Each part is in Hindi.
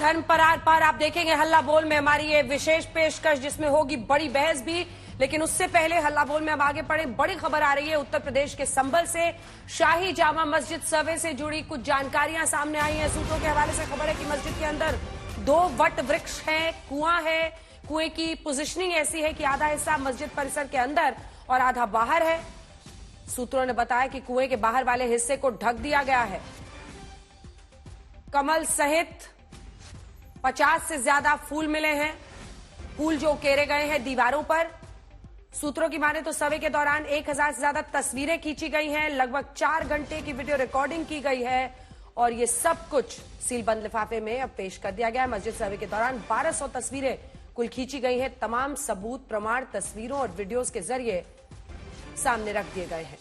धर्म पर आप देखेंगे हल्ला बोल में हमारी ये विशेष पेशकश जिसमें होगी बड़ी बहस भी। लेकिन उससे पहले हल्ला बोल में अब आगे बढ़े, बड़ी खबर आ रही है उत्तर प्रदेश के संभल से। शाही जामा मस्जिद सर्वे से जुड़ी कुछ जानकारियां सामने आई हैं। सूत्रों के हवाले से खबर है कि मस्जिद के अंदर 2 वट वृक्ष है, कुआं है। कुएं की पोजीशनिंग ऐसी है कि आधा हिस्सा मस्जिद परिसर के अंदर और आधा बाहर है। सूत्रों ने बताया कि कुएं के बाहर वाले हिस्से को ढक दिया गया है। कमल सहित 50 से ज्यादा फूल मिले हैं, फूल जो उकेरे गए हैं दीवारों पर। सूत्रों की माने तो सर्वे के दौरान 1000 से ज्यादा तस्वीरें खींची गई हैं, लगभग 4 घंटे की वीडियो रिकॉर्डिंग की गई है और ये सब कुछ सीलबंद लिफाफे में अब पेश कर दिया गया है। मस्जिद सर्वे के दौरान 1200 तस्वीरें कुल खींची गई हैं। तमाम सबूत, प्रमाण, तस्वीरों और वीडियोस के जरिए सामने रख दिए गए हैं।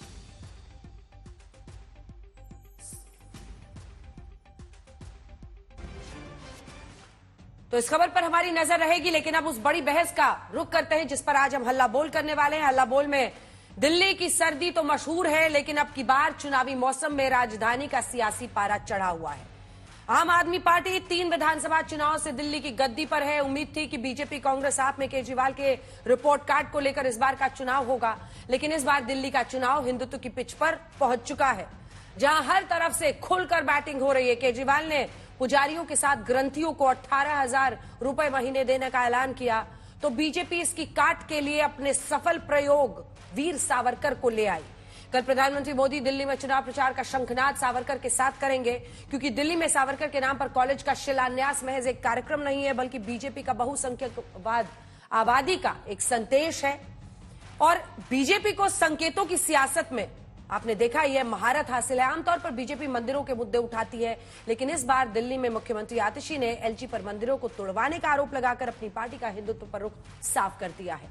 तो इस खबर पर हमारी नजर रहेगी, लेकिन अब उस बड़ी बहस का रुख करते हैं जिस पर आज हम हल्ला बोल करने वाले हैं। हल्ला बोल में दिल्ली की सर्दी तो मशहूर है, लेकिन अब की बार चुनावी मौसम में राजधानी का सियासी पारा चढ़ा हुआ है। आम आदमी पार्टी 3 विधानसभा चुनाव से दिल्ली की गद्दी पर है। उम्मीद थी कि बीजेपी कांग्रेस आप में केजरीवाल के रिपोर्ट कार्ड को लेकर इस बार का चुनाव होगा, लेकिन इस बार दिल्ली का चुनाव हिंदुत्व की पिच पर पहुंच चुका है, जहां हर तरफ से खुलकर बैटिंग हो रही है। केजरीवाल ने पुजारियों के साथ ग्रंथियों को 18,000 रुपए महीने देने का ऐलान किया, तो बीजेपी इसकी काट के लिए अपने सफल प्रयोग वीर सावरकर को ले आई। कल प्रधानमंत्री मोदी दिल्ली में चुनाव प्रचार का शंखनाद सावरकर के साथ करेंगे, क्योंकि दिल्ली में सावरकर के नाम पर कॉलेज का शिलान्यास महज एक कार्यक्रम नहीं है, बल्कि बीजेपी का बहुसंख्यकवाद आबादी का एक संदेश है। और बीजेपी को संकेतों की सियासत में आपने देखा यह महारत हासिल है। आमतौर पर बीजेपी मंदिरों के मुद्दे उठाती है, लेकिन इस बार दिल्ली में मुख्यमंत्री आतिशी ने एलजी पर मंदिरों को तोड़वाने का आरोप लगाकर अपनी पार्टी का हिंदुत्व पर रुख साफ कर दिया है।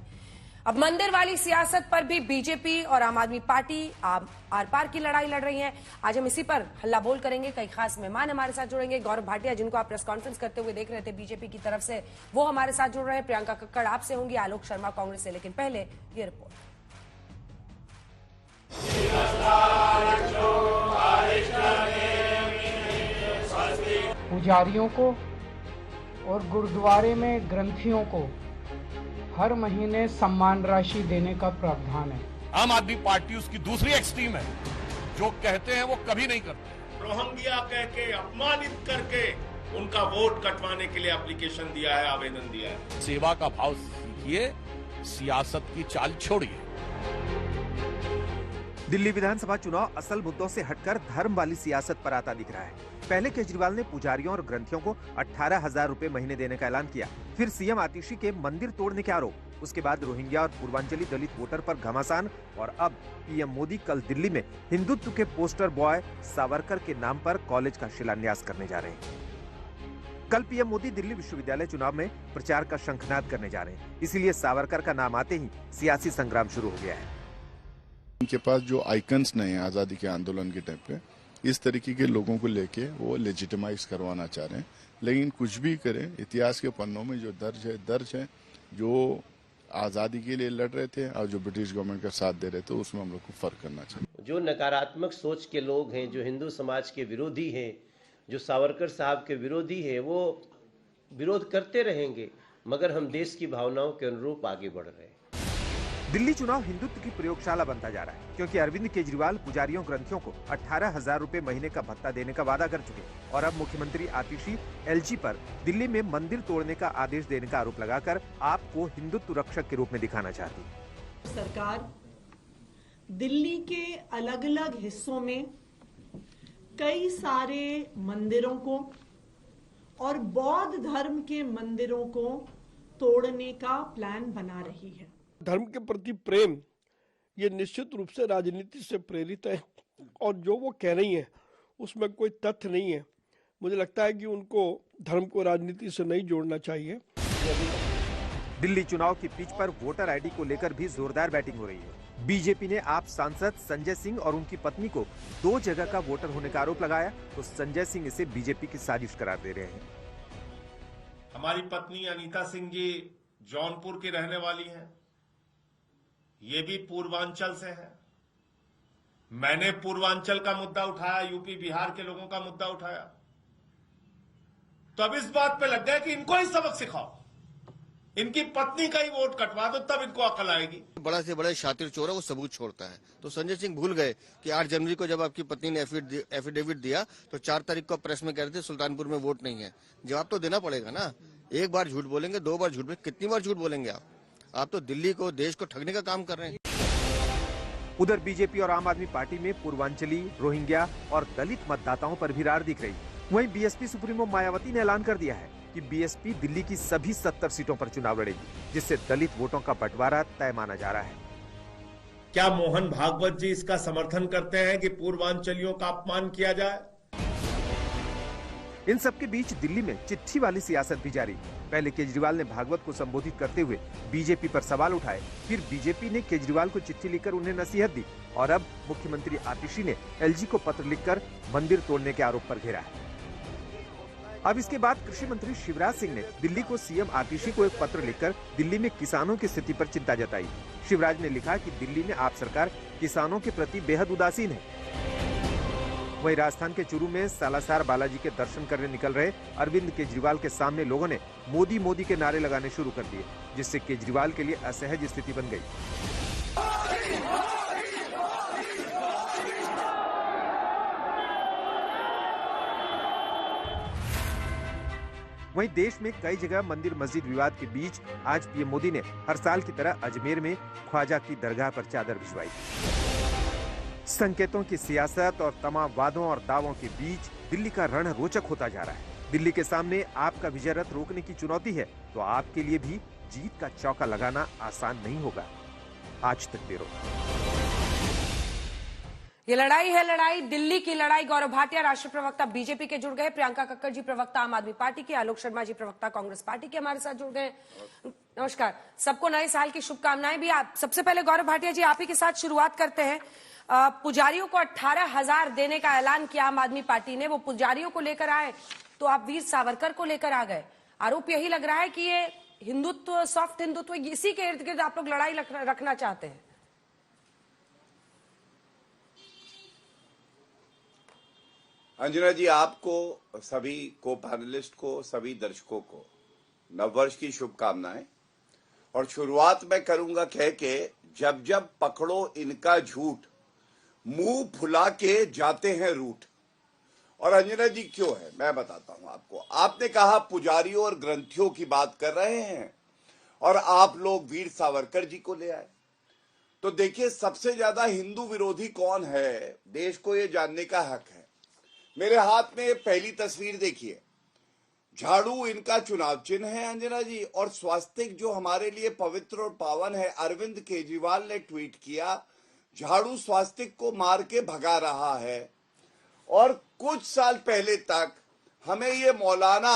अब मंदिर वाली सियासत पर भी बीजेपी और आम आदमी पार्टी आर पार की लड़ाई लड़ रही है। आज हम इसी पर हल्ला बोल करेंगे। कई खास मेहमान हमारे साथ जुड़ेंगे। गौरव भाटिया, जिनको आप प्रेस कॉन्फ्रेंस करते हुए देख रहे थे बीजेपी की तरफ से, वो हमारे साथ जुड़ रहे हैं। प्रियंका कक्कड़ आपसे होंगी, आलोक शर्मा कांग्रेस से। लेकिन पहले ये रिपोर्ट। पुजारियों को और गुरुद्वारे में ग्रंथियों को हर महीने सम्मान राशि देने का प्रावधान है। आम आदमी पार्टी उसकी दूसरी एक्सट्रीम है, जो कहते हैं वो कभी नहीं करते। रोहंग्या कह के अपमानित करके उनका वोट कटवाने के लिए एप्लीकेशन दिया है, आवेदन दिया है। सेवा का भाव सीखिए, सियासत की चाल छोड़िए। दिल्ली विधानसभा चुनाव असल मुद्दों से हटकर धर्म वाली सियासत पर आता दिख रहा है। पहले केजरीवाल ने पुजारियों और ग्रंथियों को 18,000 रुपए महीने देने का ऐलान किया, फिर सीएम आतिशी के मंदिर तोड़ने के आरोप, उसके बाद रोहिंग्या और पूर्वांचली दलित वोटर पर घमासान, और अब पीएम मोदी कल दिल्ली में हिंदुत्व के पोस्टर बॉय सावरकर के नाम पर कॉलेज का शिलान्यास करने जा रहे हैं। कल पीएम मोदी दिल्ली विश्वविद्यालय चुनाव में प्रचार का शंखनाद करने जा रहे हैं, इसीलिए सावरकर का नाम आते ही सियासी संग्राम शुरू हो गया है। उनके पास जो आइकन्स नहीं है आजादी के आंदोलन के टाइम पे, इस तरीके के लोगों को लेके वो लेजिटिमाइज करवाना चाह रहे हैं। लेकिन कुछ भी करें, इतिहास के पन्नों में जो दर्ज है जो आजादी के लिए लड़ रहे थे और जो ब्रिटिश गवर्नमेंट का साथ दे रहे थे, उसमें हम लोग को फर्क करना चाहिए। जो नकारात्मक सोच के लोग हैं, जो हिंदू समाज के विरोधी हैं, जो सावरकर साहब के विरोधी हैं, वो विरोध करते रहेंगे, मगर हम देश की भावनाओं के अनुरूप आगे बढ़ रहे हैं। दिल्ली चुनाव हिंदुत्व की प्रयोगशाला बनता जा रहा है, क्योंकि अरविंद केजरीवाल पुजारियों ग्रंथियों को 18,000 रुपए महीने का भत्ता देने का वादा कर चुके, और अब मुख्यमंत्री आतिशी एलजी पर दिल्ली में मंदिर तोड़ने का आदेश देने का आरोप लगाकर आपको हिंदुत्व रक्षक के रूप में दिखाना चाहती है। सरकार दिल्ली के अलग अलग हिस्सों में कई सारे मंदिरों को और बौद्ध धर्म के मंदिरों को तोड़ने का प्लान बना रही है। धर्म के प्रति प्रेम ये निश्चित रूप से राजनीति से प्रेरित है, और जो वो कह रही हैं उसमें कोई तथ्य नहीं है। मुझे लगता है कि उनको धर्म को राजनीति से नहीं जोड़ना चाहिए। दिल्ली चुनाव की पिच पर वोटर आईडी को लेकर भी जोरदार बैटिंग हो रही है। बीजेपी ने आप सांसद संजय सिंह और उनकी पत्नी को 2 जगह का वोटर होने का आरोप लगाया, तो संजय सिंह इसे बीजेपी की साजिश करार दे रहे हैं। हमारी पत्नी अनीता सिंह जी जौनपुर की रहने वाली हैं, ये भी पूर्वांचल से है। मैंने पूर्वांचल का मुद्दा उठाया, यूपी बिहार के लोगों का मुद्दा उठाया। तो अब इस बात पे लग गए कि इनको ही सबक सिखाओ, इनकी पत्नी का ही वोट कटवा दो, तब इनको अकल आएगी। बड़ा से बड़ा शातिर चोर है, वो सबूत छोड़ता है। तो संजय सिंह भूल गए कि 8 जनवरी को जब आपकी पत्नी ने एफिडेविट दिया तो 4 तारीख को प्रेस में कह रहे थे सुल्तानपुर में वोट नहीं है। जवाब तो देना पड़ेगा ना। एक बार झूठ बोलेंगे, 2 बार झूठ बोलेंगे, कितनी बार झूठ बोलेंगे आप तो दिल्ली को, देश को ठगने का काम कर रहे हैं। उधर बीजेपी और आम आदमी पार्टी में पूर्वांचली, रोहिंग्या और दलित मतदाताओं पर भी रार दिख रही। वहीं बीएसपी सुप्रीमो मायावती ने ऐलान कर दिया है कि बीएसपी दिल्ली की सभी 70 सीटों पर चुनाव लड़ेगी, जिससे दलित वोटों का बंटवारा तय माना जा रहा है। क्या मोहन भागवत जी इसका समर्थन करते हैं कि पूर्वांचलियों का अपमान किया जाए? इन सबके बीच दिल्ली में चिट्ठी वाली सियासत भी जारी। पहले केजरीवाल ने भागवत को संबोधित करते हुए बीजेपी पर सवाल उठाए, फिर बीजेपी ने केजरीवाल को चिट्ठी लिखकर उन्हें नसीहत दी और अब मुख्यमंत्री आतिशी ने एलजी को पत्र लिखकर मंदिर तोड़ने के आरोप पर घेरा है। अब इसके बाद कृषि मंत्री शिवराज सिंह ने दिल्ली को सीएम आतिशी को एक पत्र लिखकर दिल्ली में किसानों की स्थिति पर चिंता जताई। शिवराज ने लिखा कि दिल्ली में आप सरकार किसानों के प्रति बेहद उदासीन है। वहीं राजस्थान के चूरू में सालासर बालाजी के दर्शन करने निकल रहे अरविंद केजरीवाल के सामने लोगों ने मोदी मोदी के नारे लगाने शुरू कर दिए, जिससे केजरीवाल के लिए असहज स्थिति बन गई। वहीं देश में कई जगह मंदिर मस्जिद विवाद के बीच आज पीएम मोदी ने हर साल की तरह अजमेर में ख्वाजा की दरगाह पर चादर बिछवाई। संकेतों की सियासत और तमाम वादों और दावों के बीच दिल्ली का रण रोचक होता जा रहा है। दिल्ली के सामने आपका विजय रथ रोकने की चुनौती है, तो आपके लिए भी जीत का चौका लगाना आसान नहीं होगा। आज तक ब्यूरो। ये लड़ाई है, लड़ाई दिल्ली की लड़ाई। गौरव भाटिया राष्ट्रीय प्रवक्ता बीजेपी के जुड़ गए, प्रियंका कक्कड़ जी प्रवक्ता आम आदमी पार्टी के, आलोक शर्मा जी प्रवक्ता कांग्रेस पार्टी के हमारे साथ जुड़ गए। नमस्कार सबको, नए साल की शुभकामनाएं भी। आप सबसे पहले गौरव भाटिया जी, आप ही के साथ शुरुआत करते हैं। पुजारियों को 18,000 देने का ऐलान किया आम आदमी पार्टी ने। वो पुजारियों को लेकर आए तो आप वीर सावरकर को लेकर आ गए। आरोप यही लग रहा है कि ये हिंदुत्व, सॉफ्ट हिंदुत्व, इसी के इर्द गिर्द आप लोग लड़ाई रखना चाहते हैं। अंजना जी, आपको, सभी को पैनलिस्ट को, सभी दर्शकों को नववर्ष की शुभकामनाएं। और शुरुआत मैं करूंगा कह के, जब जब पकड़ो इनका झूठ, मुंह फुला के जाते हैं रूठ। और अंजना जी क्यों है, मैं बताता हूं आपको। आपने कहा पुजारियों और ग्रंथियों की बात कर रहे हैं और आप लोग वीर सावरकर जी को ले आए। तो देखिए, सबसे ज्यादा हिंदू विरोधी कौन है, देश को यह जानने का हक है। मेरे हाथ में पहली तस्वीर देखिए, झाड़ू इनका चुनाव चिन्ह है अंजना जी, और स्वास्तिक जो हमारे लिए पवित्र और पावन है। अरविंद केजरीवाल ने ट्वीट किया, झाड़ू स्वास्तिक को मार के भगा रहा है। और कुछ साल पहले तक हमें ये मौलाना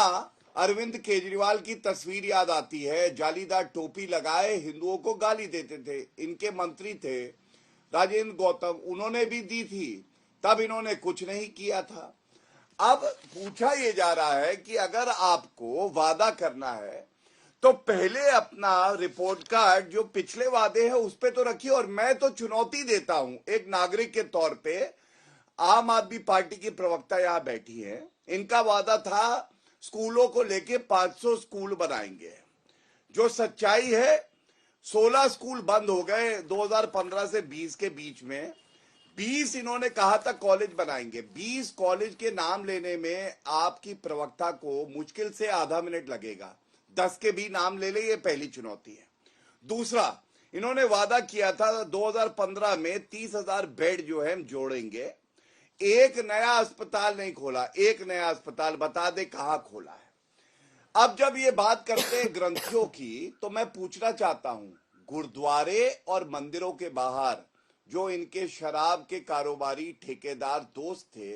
अरविंद केजरीवाल की तस्वीर याद आती है, जालीदार टोपी लगाए हिंदुओं को गाली देते थे। इनके मंत्री थे राजेंद्र गौतम, उन्होंने भी दी थी, तब इन्होंने कुछ नहीं किया था। अब पूछा यह जा रहा है कि अगर आपको वादा करना है तो पहले अपना रिपोर्ट कार्ड जो पिछले वादे हैं उस पे तो रखिए। और मैं तो चुनौती देता हूं एक नागरिक के तौर पे, आम आदमी पार्टी की प्रवक्ता यहां बैठी है, इनका वादा था स्कूलों को लेके 500 स्कूल बनाएंगे। जो सच्चाई है, 16 स्कूल बंद हो गए 2015 से 20 के बीच में। 20 इन्होंने कहा था कॉलेज बनाएंगे। 20 कॉलेज के नाम लेने में आपकी प्रवक्ता को मुश्किल से आधा मिनट लगेगा। 10 के भी नाम ले ले, ये पहली चुनौती है। दूसरा, इन्होंने वादा किया था 2015 में 30,000 बेड जो है हम जोड़ेंगे। एक नया अस्पताल नहीं खोला। एक नया अस्पताल बता दे कहां खोला है। अब जब ये बात करते हैं ग्रंथियों की, तो मैं पूछना चाहता हूं, गुरुद्वारे और मंदिरों के बाहर जो इनके शराब के कारोबारी ठेकेदार दोस्त थे,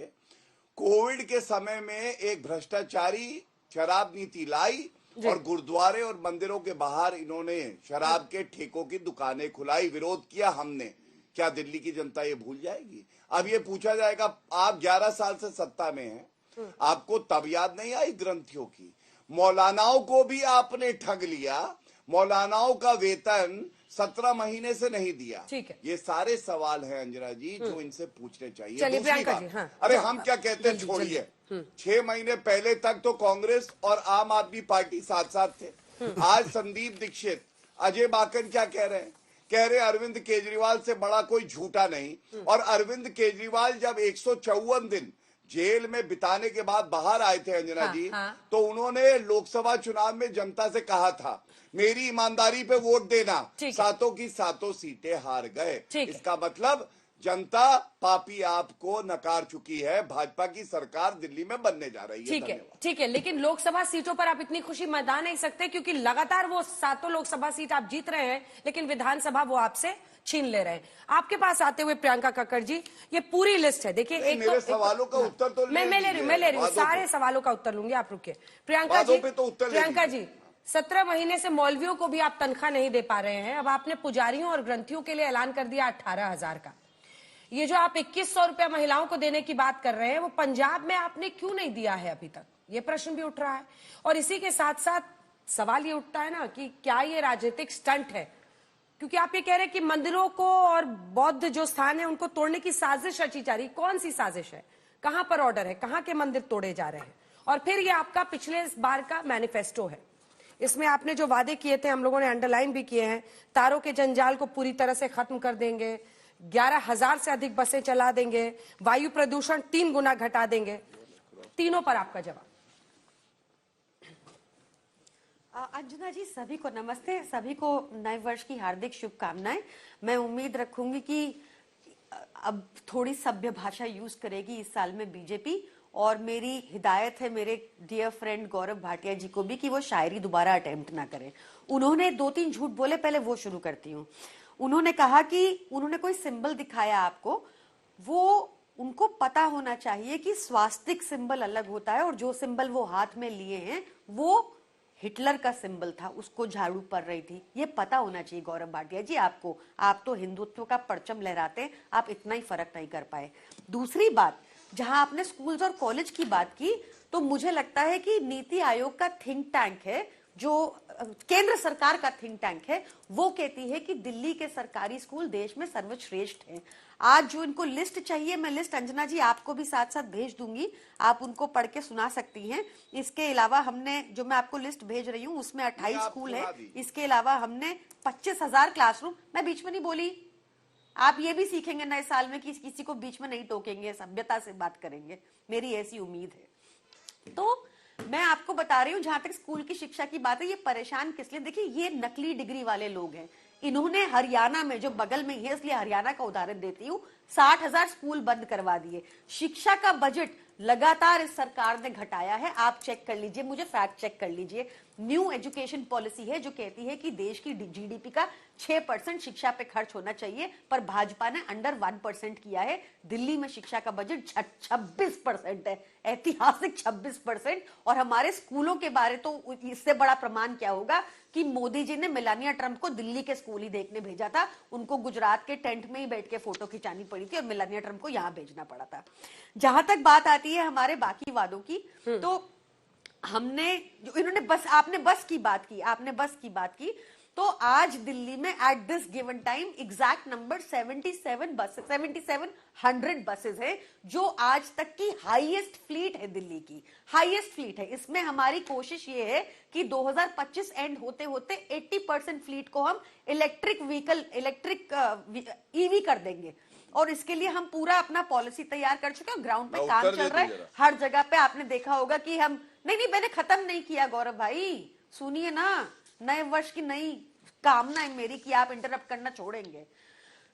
कोविड के समय में एक भ्रष्टाचारी शराब नीति लाई और गुरुद्वारे और मंदिरों के बाहर इन्होंने शराब के ठेकों की दुकानें खुलाई। विरोध किया हमने। क्या दिल्ली की जनता ये भूल जाएगी? अब ये पूछा जाएगा, आप 11 साल से सत्ता में हैं, आपको तब याद नहीं आई ग्रंथियों की? मौलानाओं को भी आपने ठग लिया। मौलानाओं का वेतन 17 महीने से नहीं दिया। ठीक है, ये सारे सवाल हैं अंजना जी जो इनसे पूछने चाहिए। चलिए प्रियंका जी, हाँ। अरे हम क्या कहते हैं, छोड़िए, 6 महीने पहले तक तो कांग्रेस और आम आदमी पार्टी साथ साथ थे। आज संदीप दीक्षित, अजय माकन क्या कह रहे हैं? कह रहे अरविंद केजरीवाल से बड़ा कोई झूठा नहीं। और अरविंद केजरीवाल जब 154 दिन जेल में बिताने के बाद बाहर आए थे अंजना जी, तो उन्होंने लोकसभा चुनाव में जनता से कहा था मेरी ईमानदारी पे वोट देना, सातों की सातों सीटें हार गए। इसका मतलब जनता पापी आपको नकार चुकी है। भाजपा की सरकार दिल्ली में बनने जा रही है। ठीक है, लेकिन लोकसभा सीटों पर आप इतनी खुशी मना नहीं सकते, क्योंकि लगातार वो सातों लोकसभा सीट आप जीत रहे हैं, लेकिन विधानसभा वो आपसे छीन ले रहे हैं। आपके पास आते हुए प्रियंका कक्कड़ जी, ये पूरी लिस्ट है। देखिए, एक मेरे सवालों का उत्तर तो मैं ले रही हूँ, सारे सवालों का उत्तर लूंगी, आप रुकिए। प्रियंका जी, 17 महीने से मौलवियों को भी आप तनख्वाह नहीं दे पा रहे हैं। अब आपने पुजारियों और ग्रंथियों के लिए ऐलान कर दिया 18,000 का। ये जो आप 2100 रुपया महिलाओं को देने की बात कर रहे हैं, वो पंजाब में आपने क्यों नहीं दिया है अभी तक? ये प्रश्न भी उठ रहा है। और इसी के साथ साथ सवाल ये उठता है ना कि क्या ये राजनीतिक स्टंट है? क्योंकि आप ये कह रहे हैं कि मंदिरों को और बौद्ध जो स्थान है उनको तोड़ने की साजिश रची जा रही। कौन सी साजिश है? कहां पर ऑर्डर है? कहां के मंदिर तोड़े जा रहे हैं? और फिर ये आपका पिछले बार का मैनिफेस्टो है। इसमें आपने जो वादे किए थे, हम लोगों ने अंडरलाइन भी किए हैं। तारों के जंजाल को पूरी तरह से खत्म कर देंगे, 11,000 से अधिक बसें चला देंगे, वायु प्रदूषण 3 गुना घटा देंगे। तीनों पर आपका जवाब। अंजना जी, सभी को नमस्ते, सभी को नए वर्ष की हार्दिक शुभकामनाएं। मैं उम्मीद रखूंगी कि अब थोड़ी सभ्य भाषा यूज करेगी इस साल में बीजेपी, और मेरी हिदायत है मेरे डियर फ्रेंड गौरव भाटिया जी को भी कि वो शायरी दोबारा अटेम्प्ट ना करें। उन्होंने 2-3 झूठ बोले, पहले वो शुरू करती हूँ। उन्होंने कहा कि उन्होंने कोई सिंबल दिखाया आपको, वो उनको पता होना चाहिए कि स्वास्तिक सिंबल अलग होता है, और जो सिंबल वो हाथ में लिए हैं वो हिटलर का सिंबल था, उसको झाड़ू पड़ रही थी। ये पता होना चाहिए गौरव भाटिया जी आपको। आप तो हिंदुत्व का परचम लहराते, आप इतना ही फर्क नहीं कर पाए। दूसरी बात, जहां आपने स्कूल्स और कॉलेज की बात की, तो मुझे लगता है कि नीति आयोग का थिंक टैंक है, जो केंद्र सरकार का थिंक टैंक है, वो कहती है कि दिल्ली के सरकारी स्कूल देश में सर्वश्रेष्ठ हैं। आज जो इनको लिस्ट चाहिए, मैं लिस्ट अंजना जी आपको भी साथ साथ भेज दूंगी, आप उनको पढ़ के सुना सकती हैं। इसके अलावा हमने, जो मैं आपको लिस्ट भेज रही हूँ, उसमें 28 स्कूल है। इसके अलावा हमने 25,000 क्लासरूम, मैं बीच में नहीं बोली, आप ये भी सीखेंगे नए साल में कि किसी को बीच में नहीं टोकेंगे, सभ्यता से बात करेंगे, मेरी ऐसी उम्मीद है। तो मैं आपको बता रही हूँ, जहां तक स्कूल की शिक्षा की बात है, ये परेशान किस लिए? देखिए, ये नकली डिग्री वाले लोग हैं। इन्होंने हरियाणा में, जो बगल में ही है इसलिए हरियाणा का उदाहरण देती हूँ, 60,000 स्कूल बंद करवा दिए। शिक्षा का बजट लगातार इस सरकार ने घटाया है। आप चेक कर लीजिए, मुझे फैक्ट चेक कर लीजिए। न्यू एजुकेशन पॉलिसी है जो कहती है कि देश की जीडीपी का 6% शिक्षा पे खर्च होना चाहिए, पर भाजपा ने अंडर 1% किया है। दिल्ली में शिक्षा का बजट 26% है, ऐतिहासिक 26%। और हमारे स्कूलों के बारे तो इससे बड़ा प्रमाण क्या होगा कि मोदी जी ने मेलानिया ट्रंप को दिल्ली के स्कूल ही देखने भेजा था। उनको गुजरात के टेंट में ही बैठ के फोटो खिंचानी पड़ी थी और मेलानिया ट्रंप को यहाँ भेजना पड़ा था। जहां तक बात आती है हमारे बाकी वादों की, तो हमने जो इन्होंने बस, आपने बस की बात की, आपने बस की बात की, तो आज दिल्ली में at this given time exact number 7,700 buses है, जो आज तक की हाईएस्ट फ्लीट है, दिल्ली की हाईएस्ट फ्लीट है। इसमें हमारी कोशिश ये है कि 2025 एंड होते होते 80% फ्लीट को हम इलेक्ट्रिक व्हीकल, ईवी कर देंगे, और इसके लिए हम पूरा अपना पॉलिसी तैयार कर चुके हैं। ग्राउंड पे काम चल रहा है हर जगह पे। आपने देखा होगा कि हम नहीं, मैंने खत्म नहीं किया गौरव भाई, सुनिए ना, नए वर्ष की नई कामना है मेरी कि आप इंटरप्ट करना छोड़ेंगे।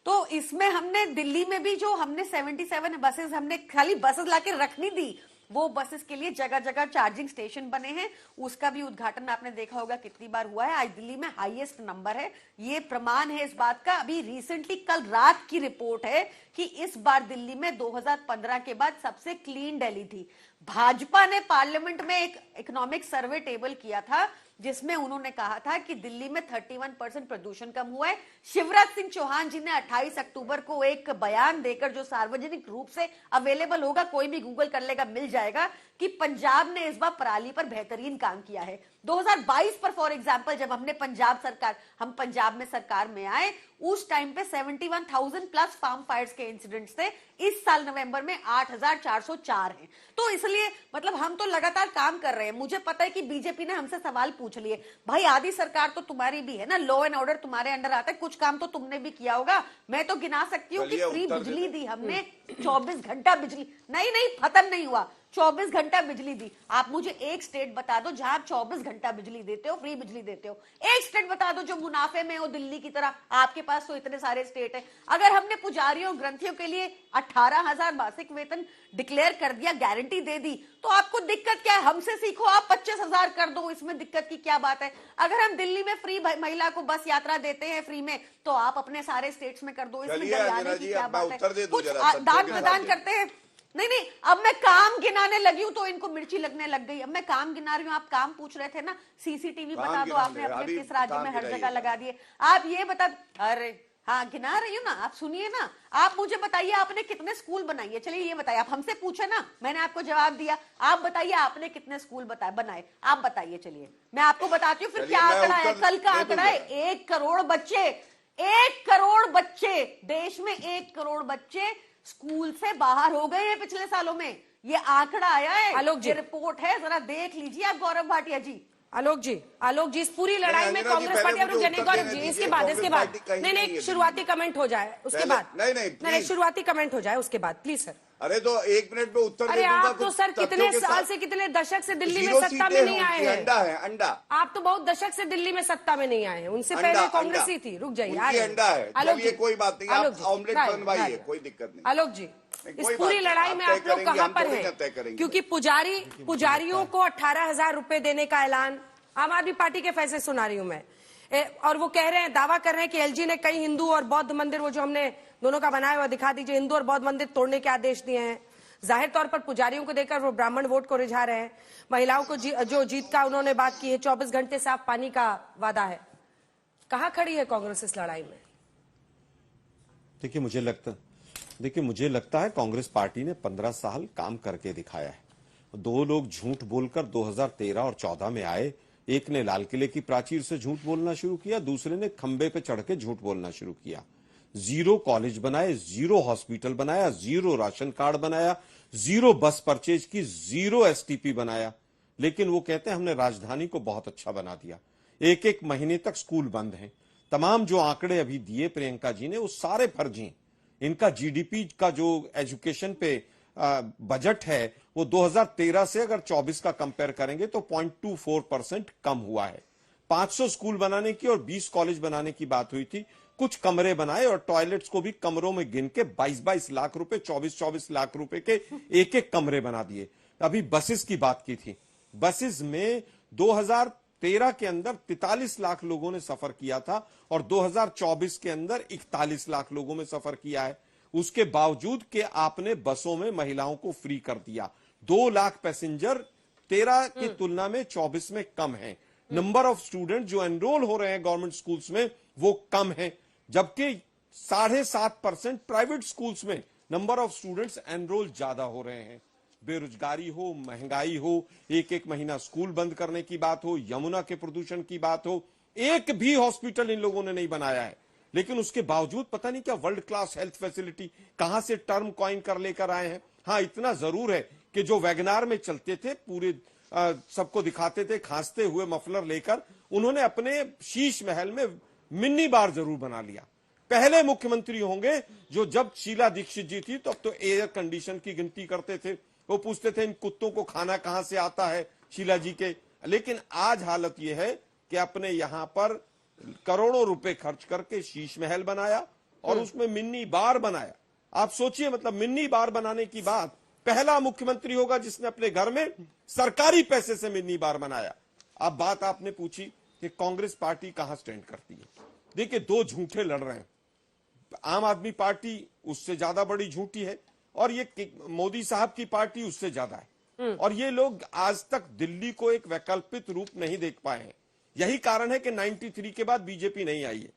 तो इसमें हमने दिल्ली में भी जो हमने 77 बसेस, हमने खाली बसेस लाके रख नहीं दी, वो बसेस के लिए जगह जगह चार्जिंग स्टेशन बने हैं। उसका भी उद्घाटन आपने देखा होगा कितनी बार हुआ है। आज दिल्ली में हाईएस्ट नंबर है, ये प्रमाण है इस बात का। अभी रिसेंटली कल रात की रिपोर्ट है कि इस बार दिल्ली में 2015 के बाद सबसे क्लीन दिल्ली थी। भाजपा ने पार्लियामेंट में एक इकोनॉमिक सर्वे टेबल किया था, जिसमें उन्होंने कहा था कि दिल्ली में 31% प्रदूषण कम हुआ है। शिवराज सिंह चौहान जी ने 28 अक्टूबर को एक बयान देकर, जो सार्वजनिक रूप से अवेलेबल होगा, कोई भी गूगल कर लेगा, मिल जाएगा, कि पंजाब ने इस बार पराली पर बेहतरीन काम किया है। 2022 पर फॉर एग्जांपल जब हमने हम पंजाब में सरकार में आए, उस टाइम पे 71,000 प्लस फार्म फायर्स के इंसिडेंट्स थे। इस साल नवंबर में 8,404 हैं। तो इसलिए लिए मतलब हम तो लगातार काम कर रहे हैं। मुझे पता है कि बीजेपी ने हमसे सवाल पूछ लिए, भाई आधी सरकार तो तुम्हारी भी है ना, लॉ एंड ऑर्डर तुम्हारे अंडर आता है, कुछ काम तो तुमने भी किया होगा। मैं तो गिना सकती हूँ कि फ्री बिजली दी हमने, 24 घंटा बिजली, नहीं खत्म नहीं हुआ, 24 घंटा बिजली दी। आप मुझे एक स्टेट बता दो जहां आप 24 घंटा बिजली देते हो, फ्री बिजली देते हो। एक स्टेट बता दो जो मुनाफे में हो दिल्ली की तरह। आपके पास तो इतने सारे स्टेट है। अगर हमने पुजारियों ग्रंथियों के लिए 18,000 मासिक वेतन डिक्लेयर कर दिया, गारंटी दे दी, तो आपको दिक्कत क्या है? हमसे सीखो, आप 25,000 कर दो, इसमें दिक्कत की क्या बात है? अगर हम दिल्ली में फ्री महिला को बस यात्रा देते हैं फ्री में, तो आप अपने सारे स्टेट्स में कर दो, इसमें डराने की क्या बात है? कुछ दान प्रदान करते हैं। नहीं, अब मैं काम गिनाने लगी हूं तो इनको मिर्ची लगने लग गई। अब मैं काम गिना रही हूं, आप काम पूछ रहे थे ना, सीसीटीवी बता दो, आपने अपने किस राज्य में हर जगह लगा दिए। आप ये बता, अरे हाँ गिना रही हूँ ना, आप सुनिए ना। आप मुझे बताइए आपने कितने स्कूल बनाए? चलिए ये बताइए, आप हमसे पूछे ना, मैंने आपको जवाब दिया। आप बताइए आपने कितने स्कूल बनाए, आप बताइए। चलिए मैं आपको बताती हूँ फिर क्या आंकड़ा है, कल का आंकड़ा है। 1 करोड़ बच्चे, 1 करोड़ बच्चे देश में, 1 करोड़ बच्चे स्कूल से बाहर हो गए हैं पिछले सालों में। ये आंकड़ा आया है, आलोक जी, ये रिपोर्ट है, जरा देख लीजिए आप गौरव भाटिया जी। आलोक जी, इस पूरी लड़ाई में कांग्रेस पार्टी, अब रुक जाइए गौरव जी, इसके बाद नहीं शुरुआती कमेंट हो जाए उसके बाद, नहीं शुरुआती कमेंट हो जाए उसके बाद, प्लीज सर। अरे तो 1 मिनट में उत्तर अरे दे दूंगा। आप तो सर कितने साल से, कितने दशक से दिल्ली में सत्ता में नहीं आए हैं। अंडा है, अंडा। आप तो बहुत दशक से दिल्ली में सत्ता में नहीं आए हैं, उनसे पहले कांग्रेस ही थी। रुक जाइए, अंडा है, चलिए कोई बात नहीं, आप ऑमलेट बनवाइए, कोई दिक्कत नहीं। आलोक जी, इस पूरी लड़ाई में आप लोग कहां पर हैं? क्योंकि पुजारियों को 18,000 रुपए देने का ऐलान, आम आदमी पार्टी के फैसले सुना रही हूं मैं, और वो कह रहे हैं, दावा कर रहे हैं कि एलजी ने कई हिंदू और बौद्ध मंदिर, वो जो हमने दोनों का बनाया हुआ दिखा दीजिए, हिंदू और बौद्ध मंदिर तोड़ने के आदेश दिए हैं। जाहिर तौर पर पुजारियों को देकर वो ब्राह्मण वोट को रिझा रहे हैं। महिलाओं को जो जीत का उन्होंने बात की है, 24 घंटे साफ पानी का वादा है। कहां खड़ी है कांग्रेस इस लड़ाई में? देखिए मुझे लगता है कांग्रेस पार्टी ने 15 साल काम करके दिखाया है। 2 लोग झूठ बोलकर 2013 और 14 में आए। एक ने लाल किले की प्राचीर से झूठ बोलना शुरू किया, दूसरे ने खंबे पे चढ़ के झूठ बोलना शुरू किया। 0 कॉलेज बनाए, 0 हॉस्पिटल बनाया, 0 राशन कार्ड बनाया, 0 बस परचेज की, 0 एसटीपी बनाया। लेकिन वो कहते हैं हमने राजधानी को बहुत अच्छा बना दिया। 1-1 महीने तक स्कूल बंद हैं। तमाम जो आंकड़े अभी दिए प्रियंका जी ने, वो सारे फर्जी। इनका जीडीपी का जो एजुकेशन पे बजट है, वो 2013 से अगर 24 का कंपेयर करेंगे तो 0.24% कम हुआ है। 500 स्कूल बनाने की और 20 कॉलेज बनाने की बात हुई थी। कुछ कमरे बनाए और टॉयलेट्स को भी कमरों में गिन के 22-22 लाख रुपए, 24-24 लाख रुपए के 1-1 कमरे बना दिए। अभी बसेस की बात की थी, बसेस में 2013 के अंदर 43 लाख लोगों ने सफर किया था और 2024 के अंदर 41 लाख लोगों में सफर किया है। उसके बावजूद कि आपने बसों में महिलाओं को फ्री कर दिया। 2 लाख पैसेंजर 13 की तुलना में 24 में कम है। नंबर ऑफ स्टूडेंट जो एनरोल हो रहे हैं गवर्नमेंट स्कूल्स में वो कम है, जबकि 7.5% प्राइवेट स्कूल्स में नंबर ऑफ स्टूडेंट्स एनरोल ज्यादा हो रहे हैं। बेरोजगारी हो, महंगाई हो, 1-1 महीना स्कूल बंद करने की बात हो, यमुना के प्रदूषण की बात हो, एक भी हॉस्पिटल इन लोगों ने नहीं बनाया है। लेकिन उसके बावजूद पता नहीं क्या वर्ल्ड क्लास हेल्थ फैसिलिटी कहां से टर्म कॉइन कर लेकर आए हैं। हाँ, इतना जरूर है कि जो वैगनार में चलते थे, पूरे सबको दिखाते थे खांसते हुए मफलर लेकर, उन्होंने अपने शीश महल में मिनी बार जरूर बना लिया। पहले मुख्यमंत्री होंगे जो, जब शीला दीक्षित जी थी तब तो एयर कंडीशन की गिनती करते थे, वो पूछते थे इन कुत्तों को खाना कहां से आता है शीला जी के। लेकिन आज हालत यह है कि अपने यहां पर करोड़ों रुपए खर्च करके शीश महल बनाया और उसमें मिनी बार बनाया। आप सोचिए, मतलब मिनी बार बनाने की बात, पहला मुख्यमंत्री होगा जिसने अपने घर में सरकारी पैसे से मिनी बार बनाया। अब बात आपने पूछी कि कांग्रेस पार्टी कहां स्टैंड करती है। देखिए, 2 झूठे लड़ रहे हैं। आम आदमी पार्टी उससे ज्यादा बड़ी झूठी है और ये मोदी साहब की पार्टी उससे ज्यादा है। और ये लोग आज तक दिल्ली को एक वैकल्पिक रूप नहीं देख पाए हैं। यही कारण है कि 93 के बाद बीजेपी नहीं आई है।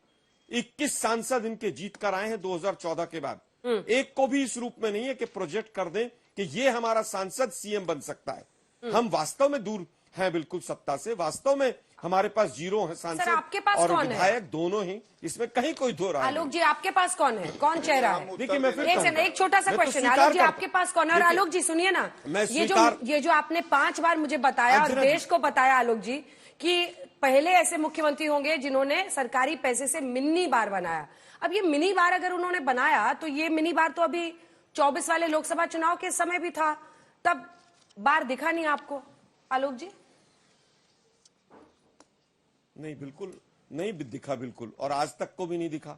21 सांसद इनके जीत कर आए हैं 2014 के बाद। एक को भी इस रूप में नहीं है कि प्रोजेक्ट कर दें कि ये हमारा सांसद सीएम बन सकता है। हम वास्तव में दूर, हैं बिल्कुल सत्ता से। वास्तव में हमारे पास जीरो है सांसद आपके पास और कौन है? विधायक दोनों ही, इसमें कहीं कोई दो राय आलोक जी आपके पास कौन है, कौन चेहरा है? देखिए मैं फिर एक छोटा सा क्वेश्चन, आलोक जी आपके पास कौन है? और आलोक जी सुनिए ना, ये जो आपने 5 बार मुझे बताया और देश को बताया आलोक जी कि पहले ऐसे मुख्यमंत्री होंगे जिन्होंने सरकारी पैसे से मिनी बार बनाया। अब ये मिनी बार अगर उन्होंने बनाया तो ये मिनी बार तो अभी 24 वाले लोकसभा चुनाव के समय भी था, तब बार दिखा नहीं आपको आलोक जी? नहीं, बिल्कुल नहीं दिखा, बिल्कुल, और आज तक को भी नहीं दिखा।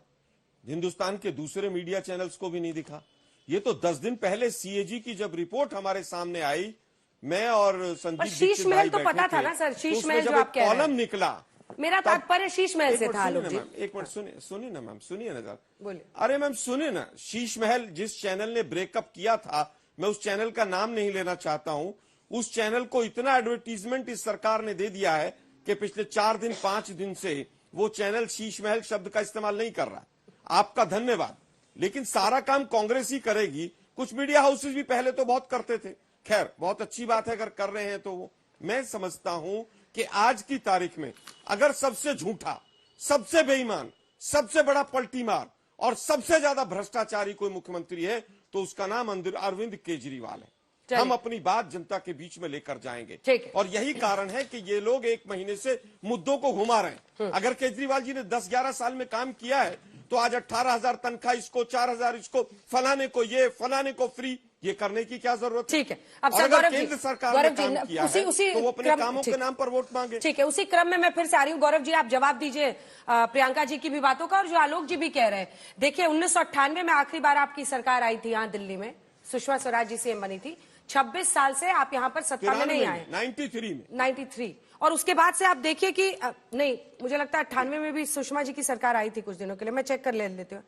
हिंदुस्तान के दूसरे मीडिया चैनल्स को भी नहीं दिखा। ये तो 10 दिन पहले सीएजी की जब रिपोर्ट हमारे सामने आई, मैं और संदीप शीश महल तो पता था ना सर, शीश महल जो आप कह रहे हैं, कॉलम निकला, मेरा तात्पर्य शीश महल से था आलोक जी। एक मिनट सुनिए ना मैम, सुनिए ना जरा, बोलिए। अरे मैम सुनिए ना, शीश महल जिस चैनल ने ब्रेकअप किया था, मैं उस चैनल का नाम नहीं लेना चाहता हूं, उस चैनल को इतना एडवर्टीजमेंट इस सरकार ने दे दिया है कि पिछले 4-5 दिन से वो चैनल शीश महल शब्द का इस्तेमाल नहीं कर रहा। आपका धन्यवाद, लेकिन सारा काम कांग्रेस ही करेगी। कुछ मीडिया हाउसेस भी पहले तो बहुत करते थे, खैर बहुत अच्छी बात है अगर कर रहे हैं तो। मैं समझता हूं कि आज की तारीख में अगर सबसे झूठा, सबसे बेईमान, सबसे बड़ा पलटी मार और सबसे ज्यादा भ्रष्टाचारी कोई मुख्यमंत्री है तो उसका नाम अरविंद केजरीवाल है। हम अपनी बात जनता के बीच में लेकर जाएंगे और यही कारण है कि ये लोग 1 महीने से मुद्दों को घुमा रहे हैं। अगर केजरीवाल जी ने 10-11 साल में काम किया है तो आज 18,000 तनख्वाह इसको, 4,000 इसको, फलाने को ये, फलाने को फ्री, ये करने की क्या जरूरत है? ठीक है, अब अगर केंद्र सरकार ने काम किया है तो वो अपने कामों के नाम पर वोट मांगे। ठीक है, उसी क्रम में मैं फिर से आ रही हूँ। गौरव जी आप जवाब दीजिए प्रियंका जी की भी बातों का और जो आलोक जी भी कह रहे हैं। देखिए 1998 में आखिरी बार आपकी सरकार आई थी यहाँ दिल्ली में, सुषमा स्वराज जी सीएम बनी थी। 26 साल से आप यहाँ पर सत्ता में नहीं आए। 93 और उसके बाद से आप देखिए कि नहीं, मुझे लगता है 98 में भी सुषमा जी की सरकार आई थी कुछ दिनों के लिए, मैं चेक कर लेती हूँ।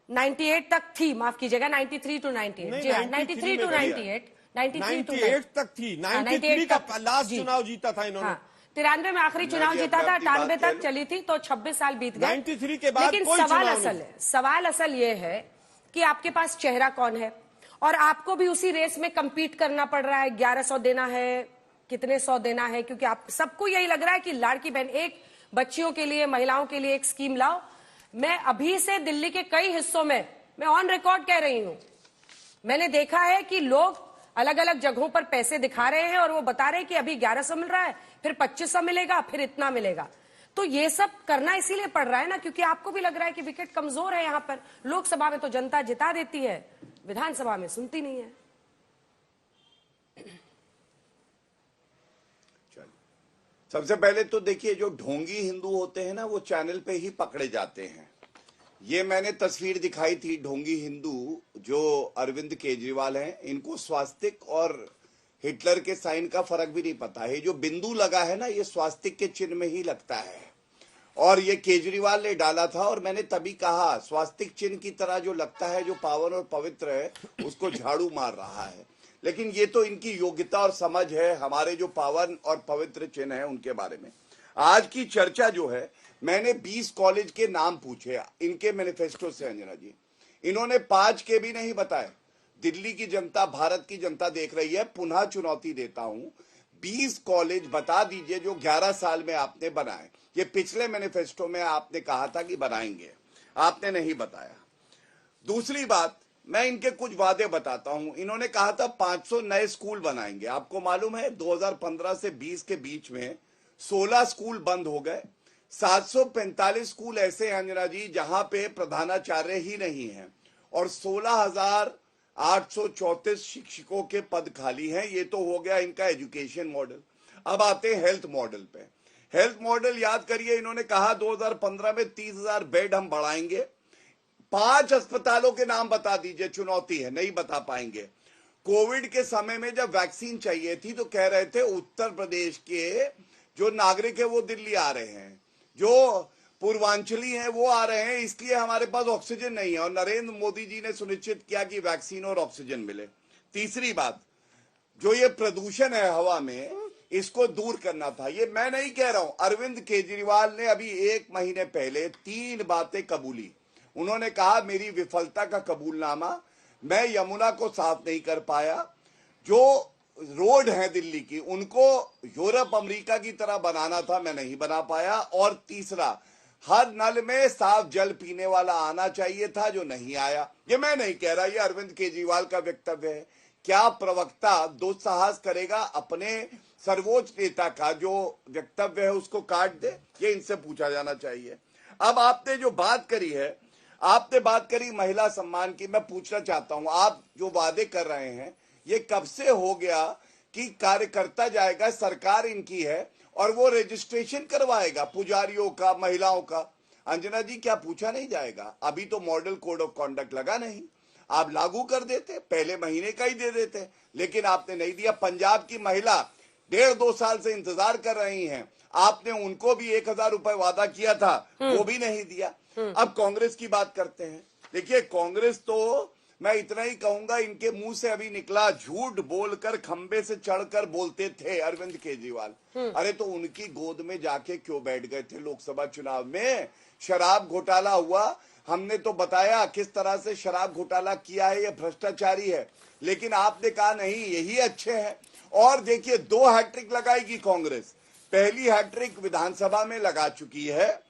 98 तक थी, माफ कीजिएगा, 93 to 98, जी हाँ, 93 to 98, 98 तक थी, 93 का लास्ट चुनाव जीता था इन्होंने। 93 में आखिरी चुनाव जीता था, 98 तक चली थी, तो 26 साल बीत गए। 93 के बाद लेकिन सवाल असल ये है कि आपके पास चेहरा कौन है और आपको भी उसी रेस में compete करना पड़ रहा है। 1100 देना है, कितने 100 देना है, क्योंकि आप सबको यही लग रहा है कि लाड़की बहन, एक बच्चियों के लिए, महिलाओं के लिए एक स्कीम लाओ। मैं अभी से दिल्ली के कई हिस्सों में, मैं ऑन रिकॉर्ड कह रही हूं, मैंने देखा है कि लोग अलग अलग जगहों पर पैसे दिखा रहे हैं और वो बता रहे हैं कि अभी 1100 मिल रहा है, फिर 2500 मिलेगा, फिर इतना मिलेगा। तो ये सब करना इसीलिए पड़ रहा है ना, क्योंकि आपको भी लग रहा है कि विकेट कमजोर है यहाँ पर। लोकसभा में तो जनता जिता देती है, विधानसभा में सुनती नहीं है। सबसे पहले तो देखिए, जो ढोंगी हिंदू होते हैं ना, वो चैनल पे ही पकड़े जाते हैं। ये मैंने तस्वीर दिखाई थी, ढोंगी हिंदू जो अरविंद केजरीवाल हैं, इनको स्वास्तिक और हिटलर के साइन का फर्क भी नहीं पता है। जो बिंदु लगा है ना, ये स्वास्तिक के चिन्ह में ही लगता है और ये केजरीवाल ने डाला था। और मैंने तभी कहा, स्वास्तिक चिन्ह की तरह जो लगता है, जो पावन और पवित्र है, उसको झाड़ू मार रहा है। लेकिन ये तो इनकी योग्यता और समझ है हमारे जो पावन और पवित्र चिन्ह है उनके बारे में। आज की चर्चा जो है, मैंने 20 कॉलेज के नाम पूछे इनके मैनिफेस्टो से अंजना जी, इन्होंने 5 के भी नहीं बताए। दिल्ली की जनता, भारत की जनता देख रही है, पुनः चुनौती देता हूं, 20 कॉलेज बता दीजिए जो 11 साल में आपने बनाए। ये पिछले मैनिफेस्टो में आपने कहा था कि बनाएंगे, आपने नहीं बताया। दूसरी बात, मैं इनके कुछ वादे बताता हूं। इन्होंने कहा था 500 नए स्कूल बनाएंगे। आपको मालूम है 2015 से 20 के बीच में 16 स्कूल बंद हो गए। 745 स्कूल ऐसे हैं अंजना जी जहां पे प्रधानाचार्य ही नहीं है और 16,834 शिक्षकों के पद खाली हैं। ये तो हो गया इनका एजुकेशन मॉडल। अब आते हैं हेल्थ मॉडल पे। हेल्थ मॉडल याद करिए, इन्होंने कहा 2015 में 30,000 बेड हम बढ़ाएंगे। 5 अस्पतालों के नाम बता दीजिए, चुनौती है, नहीं बता पाएंगे। कोविड के समय में जब वैक्सीन चाहिए थी तो कह रहे थे उत्तर प्रदेश के जो नागरिक है वो दिल्ली आ रहे हैं, जो पूर्वांचली हैं वो आ रहे हैं, इसलिए हमारे पास ऑक्सीजन नहीं है। और नरेंद्र मोदी जी ने सुनिश्चित किया कि वैक्सीन और ऑक्सीजन मिले। तीसरी बात, जो ये प्रदूषण है हवा में, इसको दूर करना था। ये मैं नहीं कह रहा हूं, अरविंद केजरीवाल ने अभी 1 महीने पहले 3 बातें कबूली। उन्होंने कहा, मेरी विफलता का कबूलनामा, मैं यमुना को साफ नहीं कर पाया, जो रोड है दिल्ली की, उनको यूरोप अमेरिका की तरह बनाना था, मैं नहीं बना पाया। और तीसरा, हर नल में साफ जल पीने वाला आना चाहिए था, जो नहीं आया। ये मैं नहीं कह रहा, ये अरविंद केजरीवाल का वक्तव्य है। क्या प्रवक्ता दुस्साहस करेगा अपने सर्वोच्च नेता का जो वक्तव्य है उसको काट दे? ये इनसे पूछा जाना चाहिए। अब आपने जो बात करी है, आपने बात करी महिला सम्मान की, मैं पूछना चाहता हूं, आप जो वादे कर रहे हैं ये कब से हो गया कि कार्यकर्ता जाएगा, सरकार इनकी है, और वो रजिस्ट्रेशन करवाएगा पुजारियों का, महिलाओं का? अंजना जी, क्या पूछा नहीं जाएगा? अभी तो मॉडल कोड ऑफ कॉन्डक्ट लगा नहीं, आप लागू कर देते, पहले महीने का ही दे देते, लेकिन आपने नहीं दिया। पंजाब की महिला 1.5-2 साल से इंतजार कर रही हैं, आपने उनको भी 1,000 रुपए वादा किया था, वो भी नहीं दिया। अब कांग्रेस की बात करते हैं। देखिए, कांग्रेस तो मैं इतना ही कहूंगा, इनके मुंह से अभी निकला, झूठ बोलकर खंबे से चढ़कर बोलते थे अरविंद केजरीवाल। अरे तो उनकी गोद में जाके क्यों बैठ गए थे लोकसभा चुनाव में? शराब घोटाला हुआ, हमने तो बताया किस तरह से शराब घोटाला किया है, ये भ्रष्टाचारी है, लेकिन आपने कहा नहीं, यही अच्छे हैं। और देखिए, 2 हैट्रिक लगाएगी कांग्रेस। पहली हैट्रिक विधानसभा में लगा चुकी है,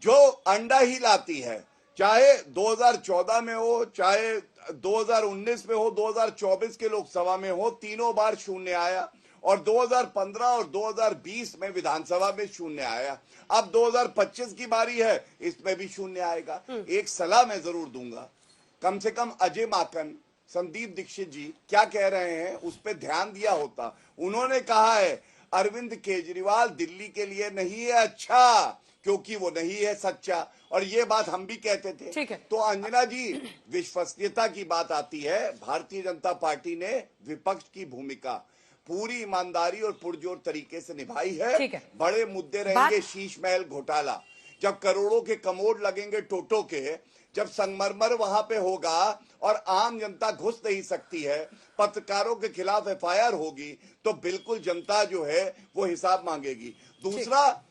जो अंडा ही लाती है, चाहे 2014 में हो, चाहे 2019 में हो, 2024 के लोकसभा में हो, तीनों बार शून्य आया। और 2015 और 2020 में विधानसभा में शून्य आया। अब 2025 की बारी है, इसमें भी शून्य आएगा। एक सलाह मैं जरूर दूंगा, कम से कम अजय माकन, संदीप दीक्षित जी क्या कह रहे हैं उस पर ध्यान दिया होता। उन्होंने कहा है अरविंद केजरीवाल दिल्ली के लिए नहीं है अच्छा, क्योंकि वो नहीं है सच्चा, और ये बात हम भी कहते थे। ठीक है। तो अंजना जी, विश्वसनीयता की बात आती है, भारतीय जनता पार्टी ने विपक्ष की भूमिका पूरी ईमानदारी और पुरजोर तरीके से निभाई है। ठीक है। बड़े मुद्दे रहेंगे, शीश महल घोटाला, जब करोड़ों के कमोड लगेंगे टोटो के, जब संगमरमर वहां पे होगा और आम जनता घुस नहीं सकती है, पत्रकारों के खिलाफ एफआईआर होगी, तो बिल्कुल जनता जो है वो हिसाब मांगेगी। दूसरा,